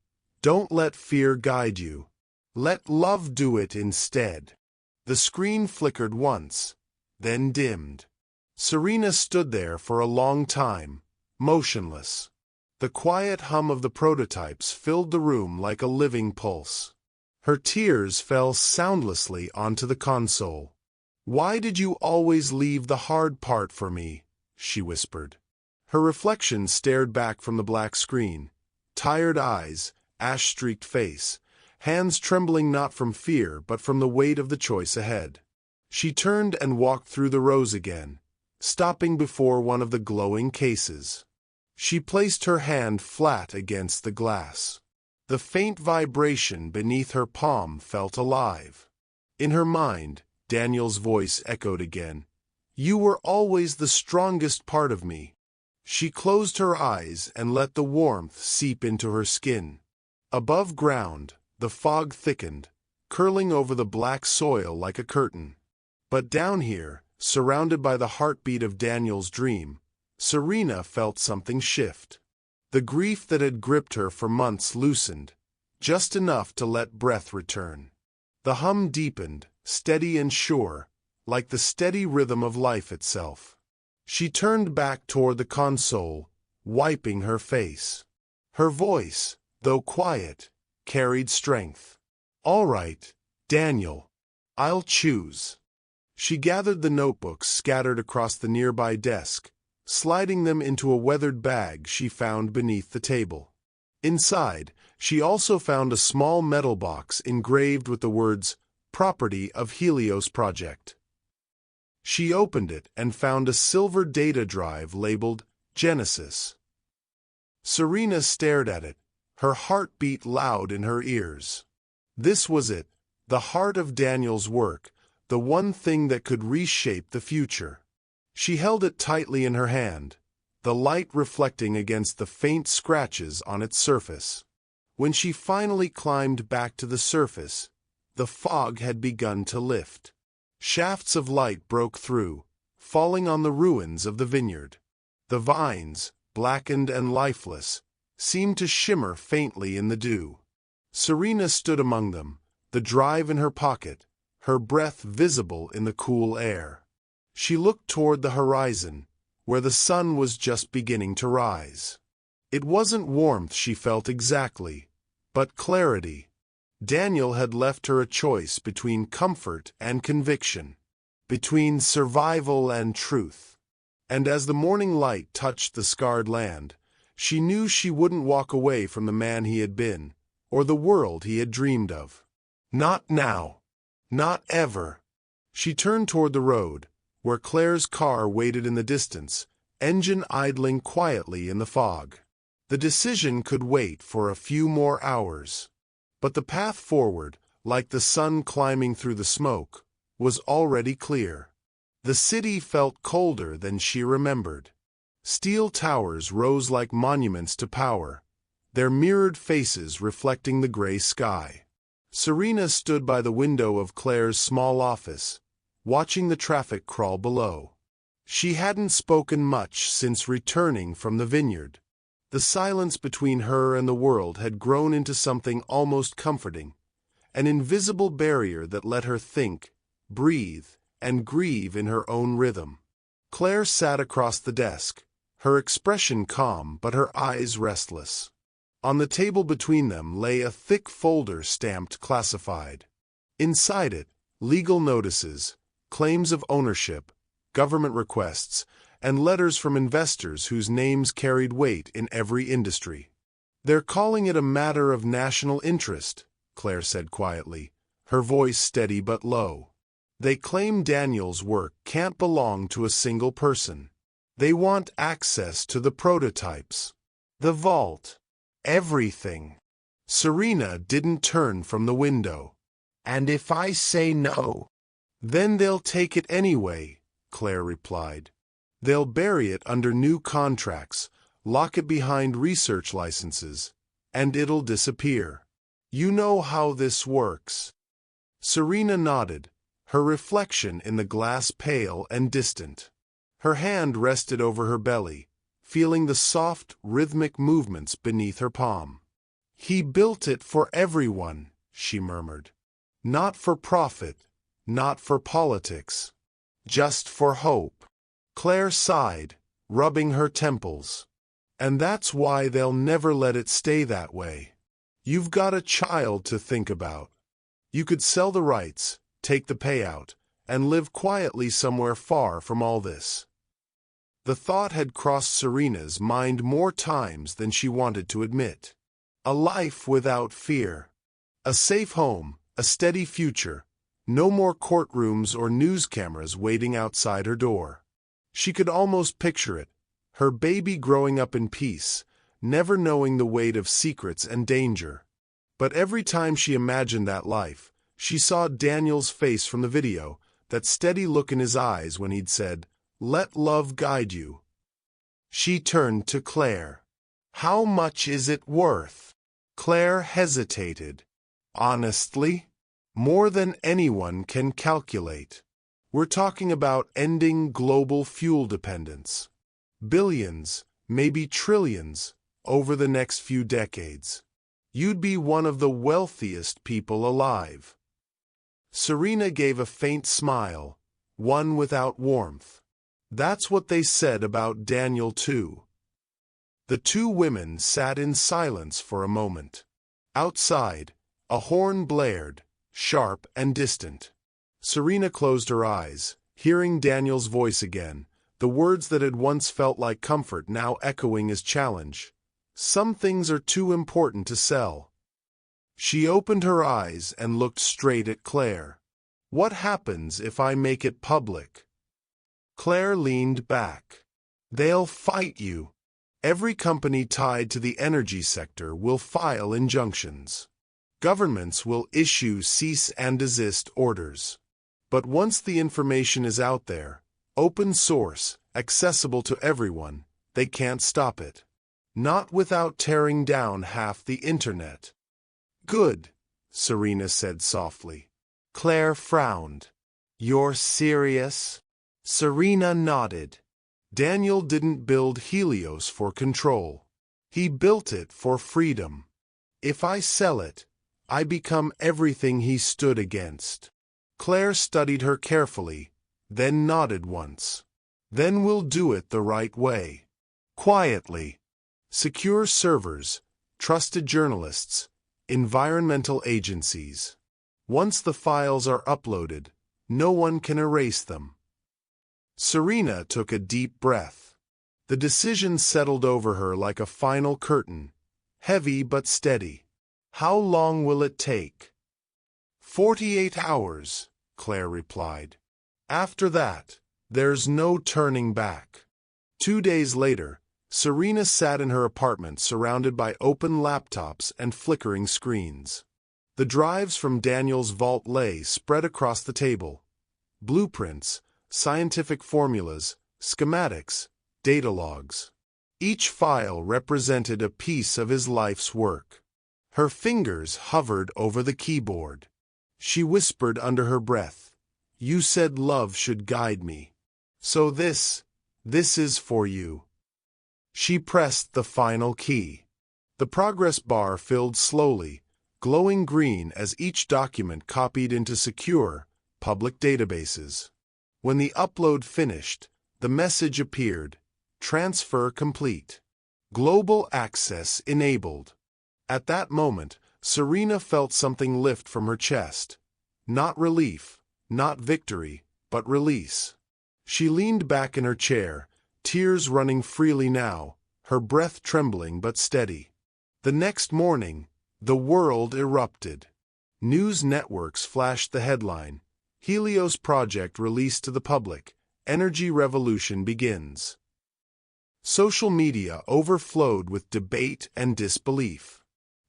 Don't let fear guide you. Let love do it instead." The screen flickered once, then dimmed. Serena stood there for a long time, motionless. The quiet hum of the prototypes filled the room like a living pulse. Her tears fell soundlessly onto the console. "Why did you always leave the hard part for me?" she whispered. Her reflection stared back from the black screen, tired eyes, ash-streaked face, hands trembling not from fear but from the weight of the choice ahead. She turned and walked through the rows again, stopping before one of the glowing cases. She placed her hand flat against the glass. The faint vibration beneath her palm felt alive. In her mind, Daniel's voice echoed again. "You were always the strongest part of me." She closed her eyes and let the warmth seep into her skin. Above ground, the fog thickened, curling over the black soil like a curtain. But down here, surrounded by the heartbeat of Daniel's dream, Serena felt something shift. The grief that had gripped her for months loosened, just enough to let breath return. The hum deepened, steady and sure, like the steady rhythm of life itself. She turned back toward the console, wiping her face. Her voice, though quiet, carried strength. "All right, Daniel. I'll choose." She gathered the notebooks scattered across the nearby desk, sliding them into a weathered bag she found beneath the table. Inside, she also found a small metal box engraved with the words, "Property of Helios Project." She opened it and found a silver data drive labeled Genesis. Serena stared at it, her heart beat loud in her ears. This was it, the heart of Daniel's work, the one thing that could reshape the future. She held it tightly in her hand, the light reflecting against the faint scratches on its surface. When she finally climbed back to the surface, the fog had begun to lift. Shafts of light broke through, falling on the ruins of the vineyard. The vines, blackened and lifeless, seemed to shimmer faintly in the dew. Serena stood among them, the drive in her pocket, her breath visible in the cool air. She looked toward the horizon, where the sun was just beginning to rise. It wasn't warmth she felt exactly, but clarity. Daniel had left her a choice between comfort and conviction, between survival and truth. And as the morning light touched the scarred land, she knew she wouldn't walk away from the man he had been, or the world he had dreamed of. Not now. Not ever. She turned toward the road, where Claire's car waited in the distance, engine idling quietly in the fog. The decision could wait for a few more hours. But the path forward, like the sun climbing through the smoke, was already clear. The city felt colder than she remembered. Steel towers rose like monuments to power, their mirrored faces reflecting the gray sky. Serena stood by the window of Claire's small office, watching the traffic crawl below. She hadn't spoken much since returning from the vineyard. The silence between her and the world had grown into something almost comforting, an invisible barrier that let her think, breathe, and grieve in her own rhythm. Claire sat across the desk, her expression calm but her eyes restless. On the table between them lay a thick folder stamped classified. Inside it, legal notices, claims of ownership, government requests, and letters from investors whose names carried weight in every industry. "They're calling it a matter of national interest," Claire said quietly, her voice steady but low. "They claim Daniel's work can't belong to a single person. They want access to the prototypes, the vault, everything." Serena didn't turn from the window. "And if I say no?" "Then they'll take it anyway," Claire replied. "They'll bury it under new contracts, lock it behind research licenses, and it'll disappear. You know how this works." Serena nodded, her reflection in the glass pale and distant. Her hand rested over her belly, feeling the soft, rhythmic movements beneath her palm. "He built it for everyone," she murmured. "Not for profit, not for politics, just for hope." Claire sighed, rubbing her temples. "And that's why they'll never let it stay that way. You've got a child to think about. You could sell the rights, take the payout, and live quietly somewhere far from all this." The thought had crossed Serena's mind more times than she wanted to admit. A life without fear. A safe home, a steady future, No more courtrooms or news cameras waiting outside her door. She could almost picture it, her baby growing up in peace, never knowing the weight of secrets and danger. But every time she imagined that life, she saw Daniel's face from the video, that steady look in his eyes when he'd said, "Let love guide you." She turned to Claire. "How much is it worth?" Claire hesitated. "Honestly, more than anyone can calculate. We're talking about ending global fuel dependence. Billions, maybe trillions, over the next few decades. You'd be one of the wealthiest people alive." Serena gave a faint smile, one without warmth. That's what they said about Daniel too. The two women sat in silence for a moment. Outside, a horn blared, sharp and distant. Serena closed her eyes, hearing Daniel's voice again, the words that had once felt like comfort now echoing as challenge. "Some things are too important to sell." She opened her eyes and looked straight at Claire. "What happens if I make it public?" Claire leaned back. "They'll fight you. Every company tied to the energy sector will file injunctions. Governments will issue cease and desist orders. But once the information is out there, open source, accessible to everyone, they can't stop it. Not without tearing down half the internet." "Good," Serena said softly. Claire frowned. "You're serious?" Serena nodded. Daniel didn't build Helios for control. He built it for freedom. If I sell it, I become everything he stood against. Claire studied her carefully, then nodded once. "Then we'll do it the right way. Quietly. Secure servers, trusted journalists, environmental agencies. Once the files are uploaded, no one can erase them." Serena took a deep breath. The decision settled over her like a final curtain, heavy but steady. "How long will it take?" 48 hours, Claire replied. "After that, there's no turning back." 2 days later, Serena sat in her apartment surrounded by open laptops and flickering screens. The drives from Daniel's vault lay spread across the table. Blueprints, scientific formulas, schematics, data logs. Each file represented a piece of his life's work. Her fingers hovered over the keyboard. She whispered under her breath, "You said love should guide me. So this is for you." She pressed the final key. The progress bar filled slowly, glowing green as each document copied into secure, public databases. When the upload finished, the message appeared, "Transfer complete. Global access enabled." At that moment, Serena felt something lift from her chest. Not relief, not victory, but release. She leaned back in her chair, tears running freely now, her breath trembling but steady. The next morning, the world erupted. News networks flashed the headline, "Helios project released to the public, energy revolution begins." Social media overflowed with debate and disbelief.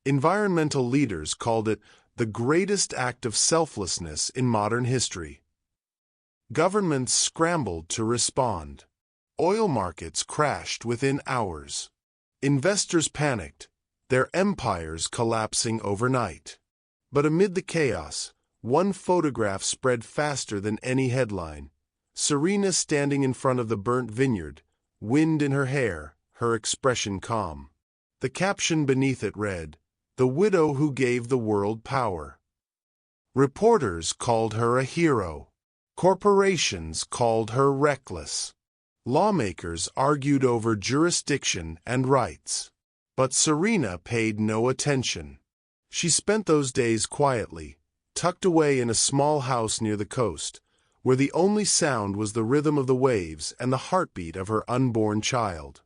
Environmental leaders called it the greatest act of selflessness in modern history. Governments scrambled to respond. Oil markets crashed within hours. Investors panicked, their empires collapsing overnight. But amid the chaos, one photograph spread faster than any headline. Serena standing in front of the burnt vineyard, wind in her hair, her expression calm. The caption beneath it read, "The widow who gave the world power." Reporters called her a hero. Corporations called her reckless. Lawmakers argued over jurisdiction and rights. But Serena paid no attention. She spent those days quietly, tucked away in a small house near the coast, where the only sound was the rhythm of the waves and the heartbeat of her unborn child.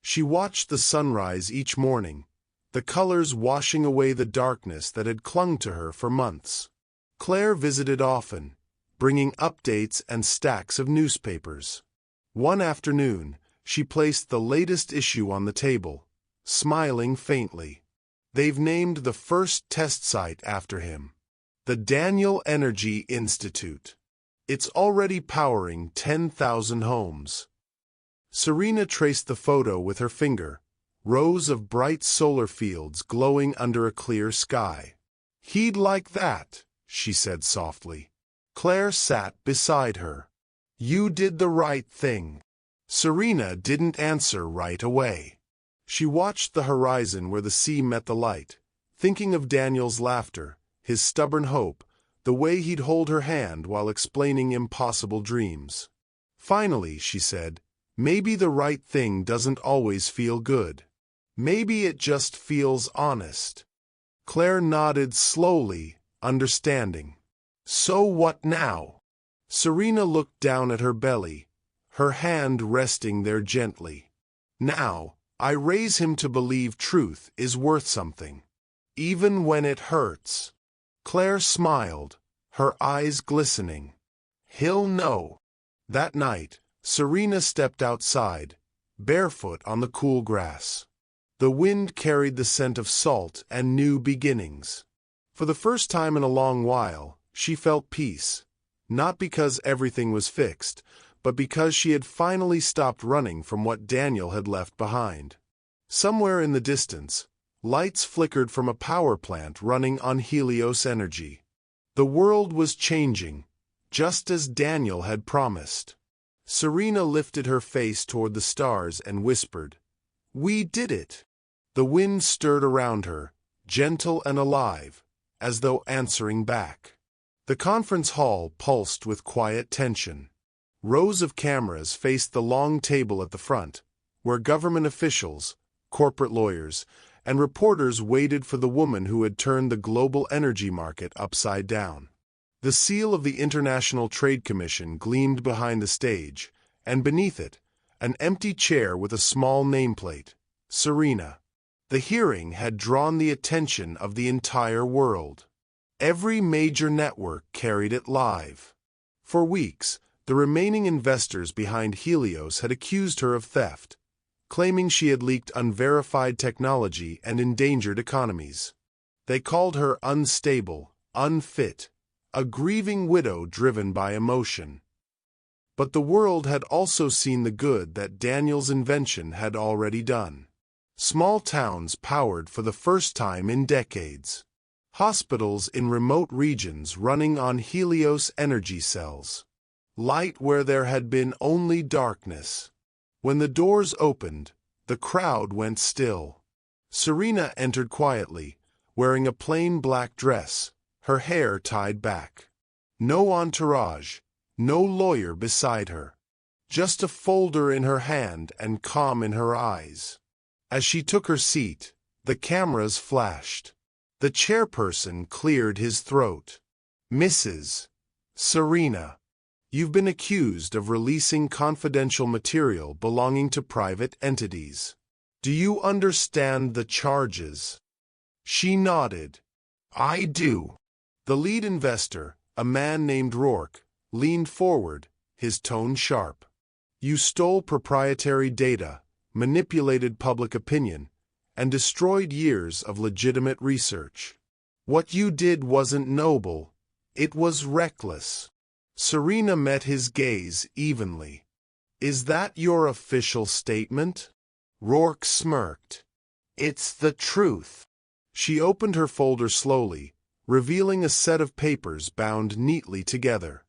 She watched the sunrise each morning, the colors washing away the darkness that had clung to her for months. Claire visited often, bringing updates and stacks of newspapers. One afternoon, she placed the latest issue on the table, smiling faintly. They've named the first test site after him. The Daniel Energy Institute. It's already powering 10,000 homes. Serena traced the photo with her finger, rows of bright solar fields glowing under a clear sky. He'd like that, she said softly. Claire sat beside her. You did the right thing. Serena didn't answer right away. She watched the horizon where the sea met the light, thinking of Daniel's laughter, his stubborn hope, the way he'd hold her hand while explaining impossible dreams. Finally, she said, maybe the right thing doesn't always feel good. Maybe it just feels honest. Claire nodded slowly, understanding. So what now? Serena looked down at her belly, her hand resting there gently. Now, I raise him to believe truth is worth something, even when it hurts. Claire smiled, her eyes glistening. He'll know. That night, Serena stepped outside, barefoot on the cool grass. The wind carried the scent of salt and new beginnings. For the first time in a long while, she felt peace, not because everything was fixed, but because she had finally stopped running from what Daniel had left behind. Somewhere in the distance, lights flickered from a power plant running on Helios energy. The world was changing, just as Daniel had promised. Serena lifted her face toward the stars and whispered, "We did it." The wind stirred around her, gentle and alive, as though answering back. The conference hall pulsed with quiet tension. Rows of cameras faced the long table at the front, where government officials, corporate lawyers, and reporters waited for the woman who had turned the global energy market upside down. The seal of the International Trade Commission gleamed behind the stage, and beneath it, an empty chair with a small nameplate, Serena. The hearing had drawn the attention of the entire world. Every major network carried it live. For weeks, the remaining investors behind Helios had accused her of theft, claiming she had leaked unverified technology and endangered economies. They called her unstable, unfit, a grieving widow driven by emotion. But the world had also seen the good that Daniel's invention had already done. Small towns powered for the first time in decades. Hospitals in remote regions running on Helios energy cells. Light where there had been only darkness. When the doors opened, the crowd went still. Serena entered quietly, wearing a plain black dress, her hair tied back. No entourage, no lawyer beside her. Just a folder in her hand and calm in her eyes. As she took her seat, the cameras flashed. The chairperson cleared his throat. Mrs. Serena, you've been accused of releasing confidential material belonging to private entities. Do you understand the charges? She nodded. I do. The lead investor, a man named Rourke, leaned forward, his tone sharp. You stole proprietary data, manipulated public opinion, and destroyed years of legitimate research. What you did wasn't noble, it was reckless. Serena met his gaze evenly. Is that your official statement? Rourke smirked. It's the truth. She opened her folder slowly, revealing a set of papers bound neatly together.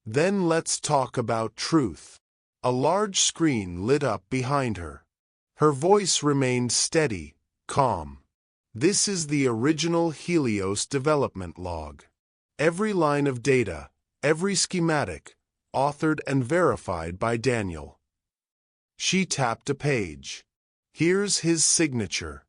Then let's talk about truth. A large screen lit up behind her. Her voice remained steady, calm. This is the original Helios development log. Every line of data, every schematic, authored and verified by Daniel. She tapped a page. Here's his signature.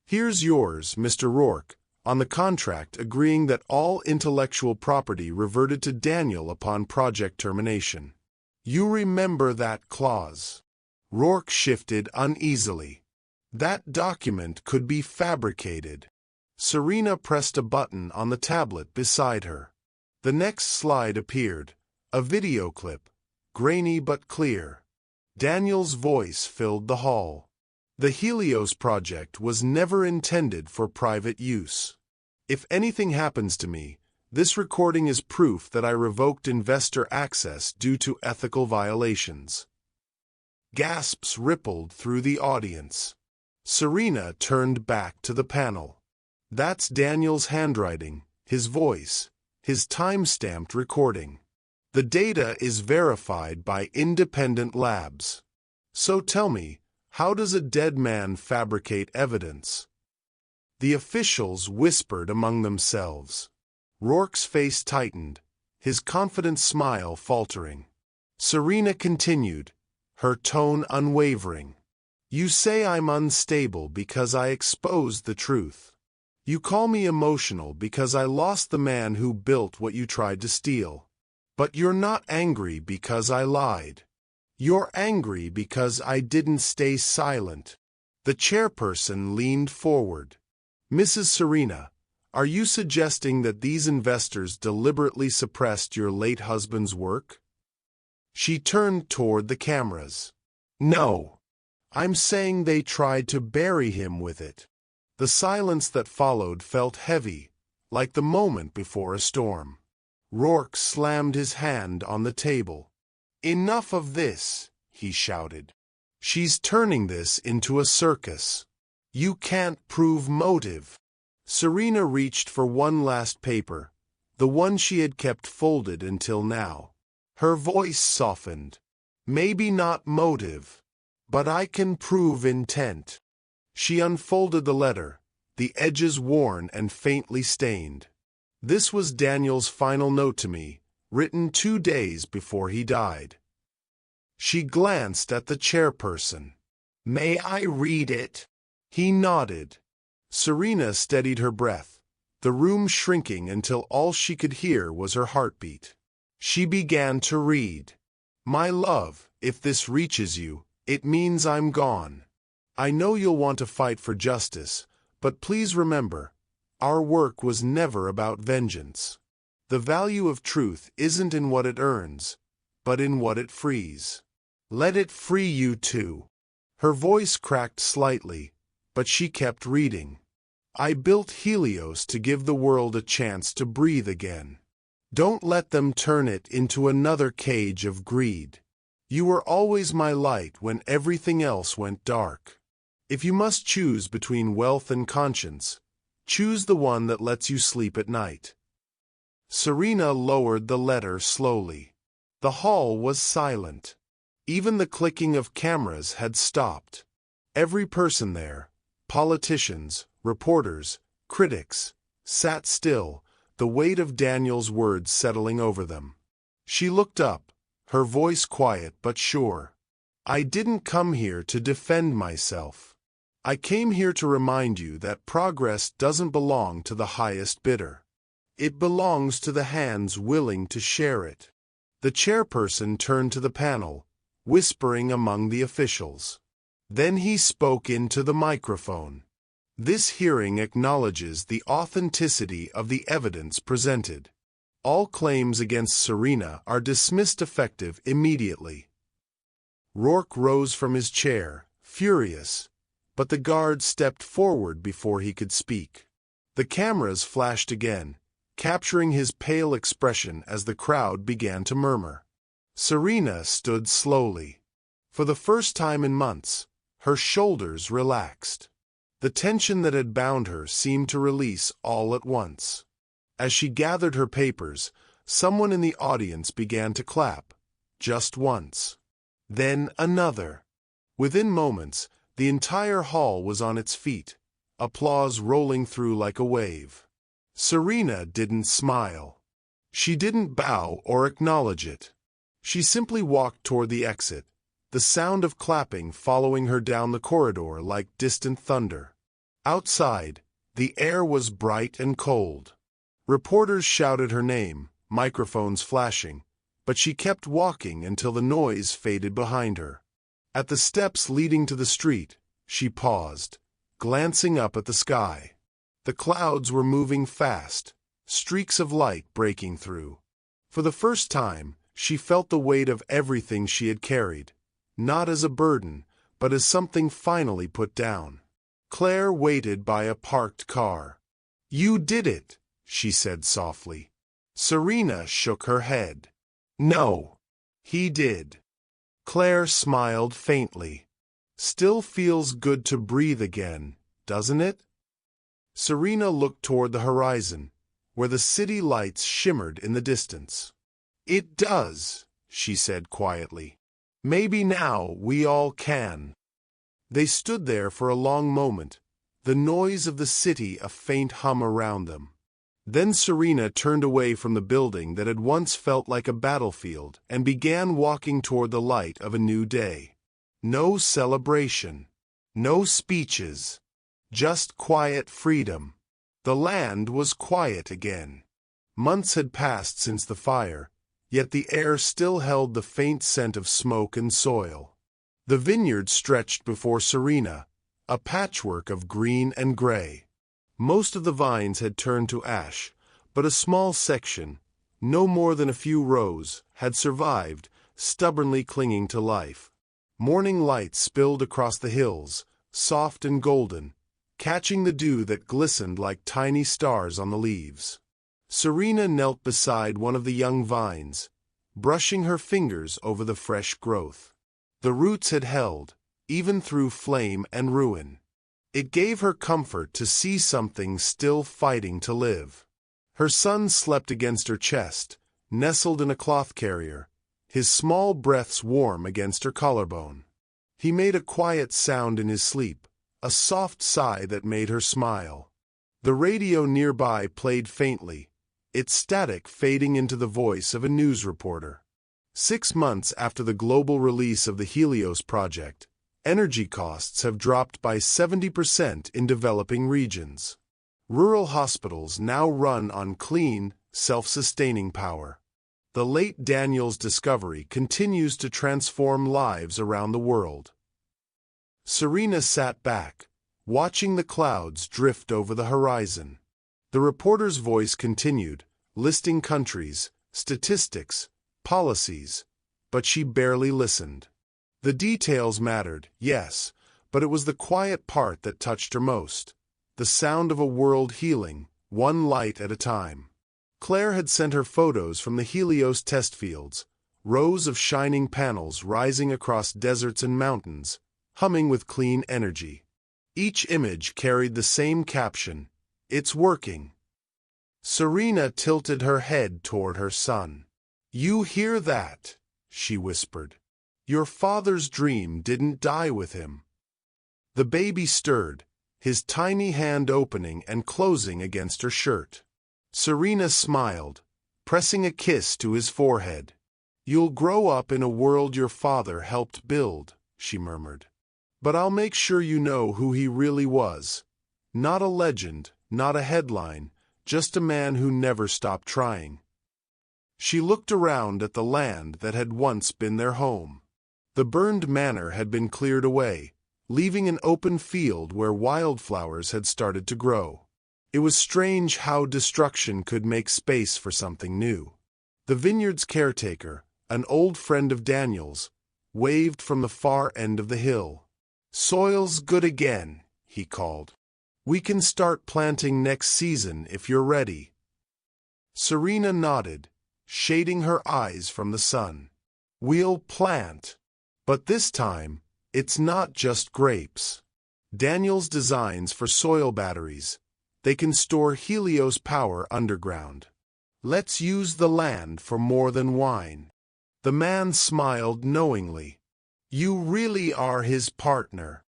Here's yours, Mr. Rourke, on the contract agreeing that all intellectual property reverted to Daniel upon project termination. You remember that clause. Rourke shifted uneasily. That document could be fabricated. Serena pressed a button on the tablet beside her. The next slide appeared, a video clip, grainy but clear. Daniel's voice filled the hall. The Helios project was never intended for private use. If anything happens to me, this recording is proof that I revoked investor access due to ethical violations. Gasps rippled through the audience. Serena turned back to the panel. That's Daniel's handwriting, his voice, his time-stamped recording. The data is verified by independent labs. So tell me, how does a dead man fabricate evidence? The officials whispered among themselves. Rourke's face tightened, his confident smile faltering. Serena continued, her tone unwavering. You say I'm unstable because I exposed the truth. You call me emotional because I lost the man who built what you tried to steal. But you're not angry because I lied. You're angry because I didn't stay silent. The chairperson leaned forward. Mrs. Serena, are you suggesting that these investors deliberately suppressed your late husband's work? She turned toward the cameras. No. I'm saying they tried to bury him with it. The silence that followed felt heavy, like the moment before a storm. Rourke slammed his hand on the table. Enough of this, he shouted. She's turning this into a circus. You can't prove motive. Serena reached for one last paper, the one she had kept folded until now. Her voice softened. Maybe not motive, but I can prove intent. She unfolded the letter, the edges worn and faintly stained. This was Daniel's final note to me, written 2 days before he died. She glanced at the chairperson. May I read it? He nodded. Serena steadied her breath, the room shrinking until all she could hear was her heartbeat. She began to read. My love, if this reaches you, it means I'm gone. I know you'll want to fight for justice, but please remember, our work was never about vengeance. The value of truth isn't in what it earns, but in what it frees. Let it free you too. Her voice cracked slightly, but she kept reading. I built Helios to give the world a chance to breathe again. Don't let them turn it into another cage of greed. You were always my light when everything else went dark. If you must choose between wealth and conscience, choose the one that lets you sleep at night. Serena lowered the letter slowly. The hall was silent. Even the clicking of cameras had stopped. Every person there, politicians, reporters, critics, sat still, the weight of Daniel's words settling over them. She looked up, her voice quiet but sure. I didn't come here to defend myself. I came here to remind you that progress doesn't belong to the highest bidder. It belongs to the hands willing to share it. The chairperson turned to the panel, whispering among the officials. Then he spoke into the microphone. This hearing acknowledges the authenticity of the evidence presented. All claims against Serena are dismissed effective immediately. Rourke rose from his chair, furious, but the guard stepped forward before he could speak. The cameras flashed again, capturing his pale expression as the crowd began to murmur. Serena stood slowly. For the first time in months, her shoulders relaxed. The tension that had bound her seemed to release all at once. As she gathered her papers, someone in the audience began to clap, just once. Then another. Within moments, the entire hall was on its feet, applause rolling through like a wave. Serena didn't smile. She didn't bow or acknowledge it. She simply walked toward the exit, the sound of clapping following her down the corridor like distant thunder. Outside, the air was bright and cold. Reporters shouted her name, microphones flashing, but she kept walking until the noise faded behind her. At the steps leading to the street, she paused, glancing up at the sky. The clouds were moving fast, streaks of light breaking through. For the first time, she felt the weight of everything she had carried, not as a burden, but as something finally put down. Claire waited by a parked car. "You did it," she said softly. Serena shook her head. "No, he did." Claire smiled faintly. "Still feels good to breathe again, doesn't it?" Serena looked toward the horizon, where the city lights shimmered in the distance. "It does," she said quietly. "Maybe now we all can." They stood there for a long moment, the noise of the city a faint hum around them. Then Serena turned away from the building that had once felt like a battlefield and began walking toward the light of a new day. No celebration, no speeches, just quiet freedom. The land was quiet again. Months had passed since the fire, yet the air still held the faint scent of smoke and soil. The vineyard stretched before Serena, a patchwork of green and gray. Most of the vines had turned to ash, but a small section, no more than a few rows, had survived, stubbornly clinging to life. Morning light spilled across the hills, soft and golden, catching the dew that glistened like tiny stars on the leaves. Serena knelt beside one of the young vines, brushing her fingers over the fresh growth. The roots had held, even through flame and ruin. It gave her comfort to see something still fighting to live. Her son slept against her chest, nestled in a cloth carrier, his small breaths warm against her collarbone. He made a quiet sound in his sleep, a soft sigh that made her smile. The radio nearby played faintly, its static fading into the voice of a news reporter. 6 months after the global release of the Helios project, energy costs have dropped by 70% in developing regions. Rural hospitals now run on clean, self-sustaining power. The late Daniel's discovery continues to transform lives around the world. Serena sat back, watching the clouds drift over the horizon. The reporter's voice continued, listing countries, statistics, policies, but she barely listened. The details mattered, yes, but it was the quiet part that touched her most. The sound of a world healing, one light at a time. Claire had sent her photos from the Helios test fields, rows of shining panels rising across deserts and mountains, humming with clean energy. Each image carried the same caption, "It's working." Serena tilted her head toward her son. "You hear that?" she whispered. "Your father's dream didn't die with him." The baby stirred, his tiny hand opening and closing against her shirt. Serena smiled, pressing a kiss to his forehead. "You'll grow up in a world your father helped build," she murmured. "But I'll make sure you know who he really was. Not a legend, not a headline, just a man who never stopped trying." She looked around at the land that had once been their home. The burned manor had been cleared away, leaving an open field where wildflowers had started to grow. It was strange how destruction could make space for something new. The vineyard's caretaker, an old friend of Daniel's, waved from the far end of the hill. "Soil's good again," he called. "We can start planting next season if you're ready." Serena nodded, shading her eyes from the sun. "We'll plant. But this time, it's not just grapes. Daniel's designs for soil batteries. They can store Helios power underground. Let's use the land for more than wine." The man smiled knowingly. "You really are his partner."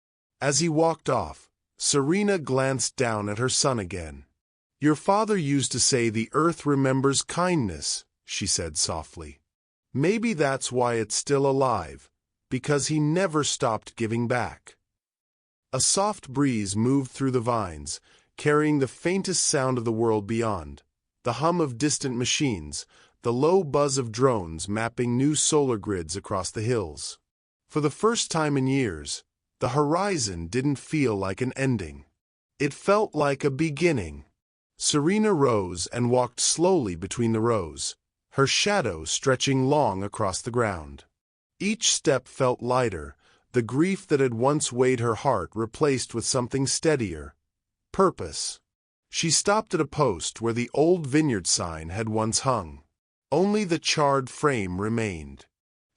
As he walked off, Serena glanced down at her son again. "Your father used to say the earth remembers kindness," she said softly. "Maybe that's why it's still alive, because he never stopped giving back." A soft breeze moved through the vines, carrying the faintest sound of the world beyond, the hum of distant machines, the low buzz of drones mapping new solar grids across the hills. For the first time in years, the horizon didn't feel like an ending. It felt like a beginning. Serena rose and walked slowly between the rows, her shadow stretching long across the ground. Each step felt lighter, the grief that had once weighed her heart replaced with something steadier: purpose. She stopped at a post where the old vineyard sign had once hung. Only the charred frame remained.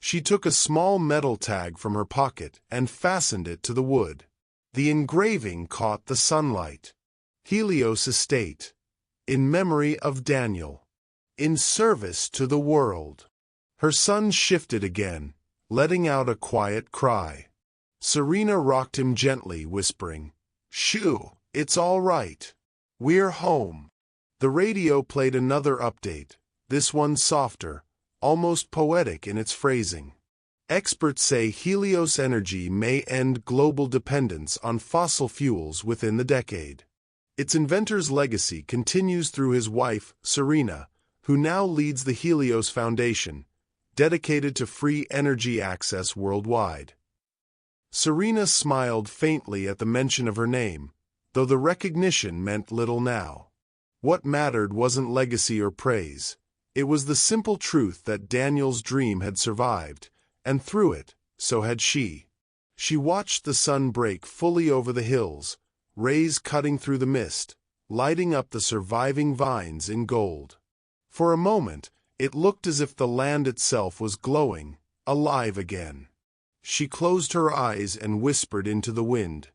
She took a small metal tag from her pocket and fastened it to the wood. The engraving caught the sunlight. Helios Estate. In memory of Daniel. In service to the world. Her son shifted again, letting out a quiet cry. Serena rocked him gently, whispering, "Shoo, it's all right. We're home." The radio played another update, this one softer, almost poetic in its phrasing. Experts say Helios Energy may end global dependence on fossil fuels within the decade. Its inventor's legacy continues through his wife, Serena, who now leads the Helios Foundation, dedicated to free energy access worldwide. Serena smiled faintly at the mention of her name, though the recognition meant little now. What mattered wasn't legacy or praise. It was the simple truth that Daniel's dream had survived, and through it, so had she. She watched the sun break fully over the hills, rays cutting through the mist, lighting up the surviving vines in gold. For a moment, it looked as if the land itself was glowing, alive again. She closed her eyes and whispered into the wind,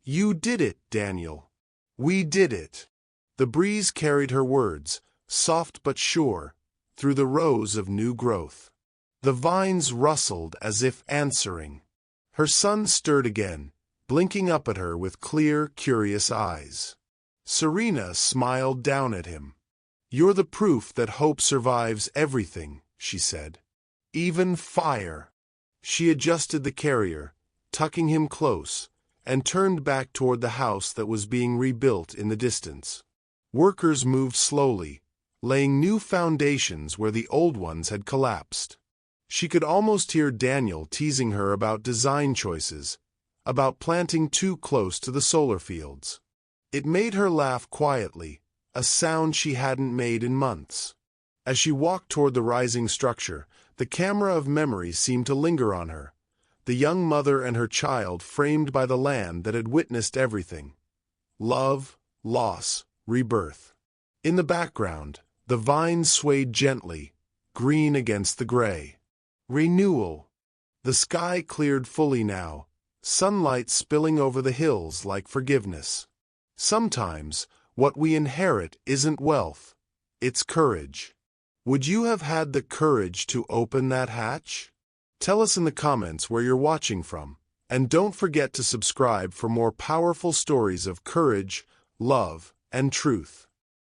"You did it, Daniel. We did it." The breeze carried her words, soft but sure, through the rows of new growth. The vines rustled as if answering. Her son stirred again, blinking up at her with clear, curious eyes. Serena smiled down at him. "You're the proof that hope survives everything," she said. "Even fire." She adjusted the carrier, tucking him close, and turned back toward the house that was being rebuilt in the distance. Workers moved slowly, laying new foundations where the old ones had collapsed. She could almost hear Daniel teasing her about design choices, about planting too close to the solar fields. It made her laugh quietly, a sound she hadn't made in months. As she walked toward the rising structure, the camera of memory seemed to linger on her, the young mother and her child framed by the land that had witnessed everything: love, loss, rebirth. In the background, the vines swayed gently, green against the gray. Renewal. The sky cleared fully now, sunlight spilling over the hills like forgiveness. Sometimes, what we inherit isn't wealth, it's courage. Would you have had the courage to open that hatch? Tell us in the comments where you're watching from, and don't forget to subscribe for more powerful stories of courage, love, and truth.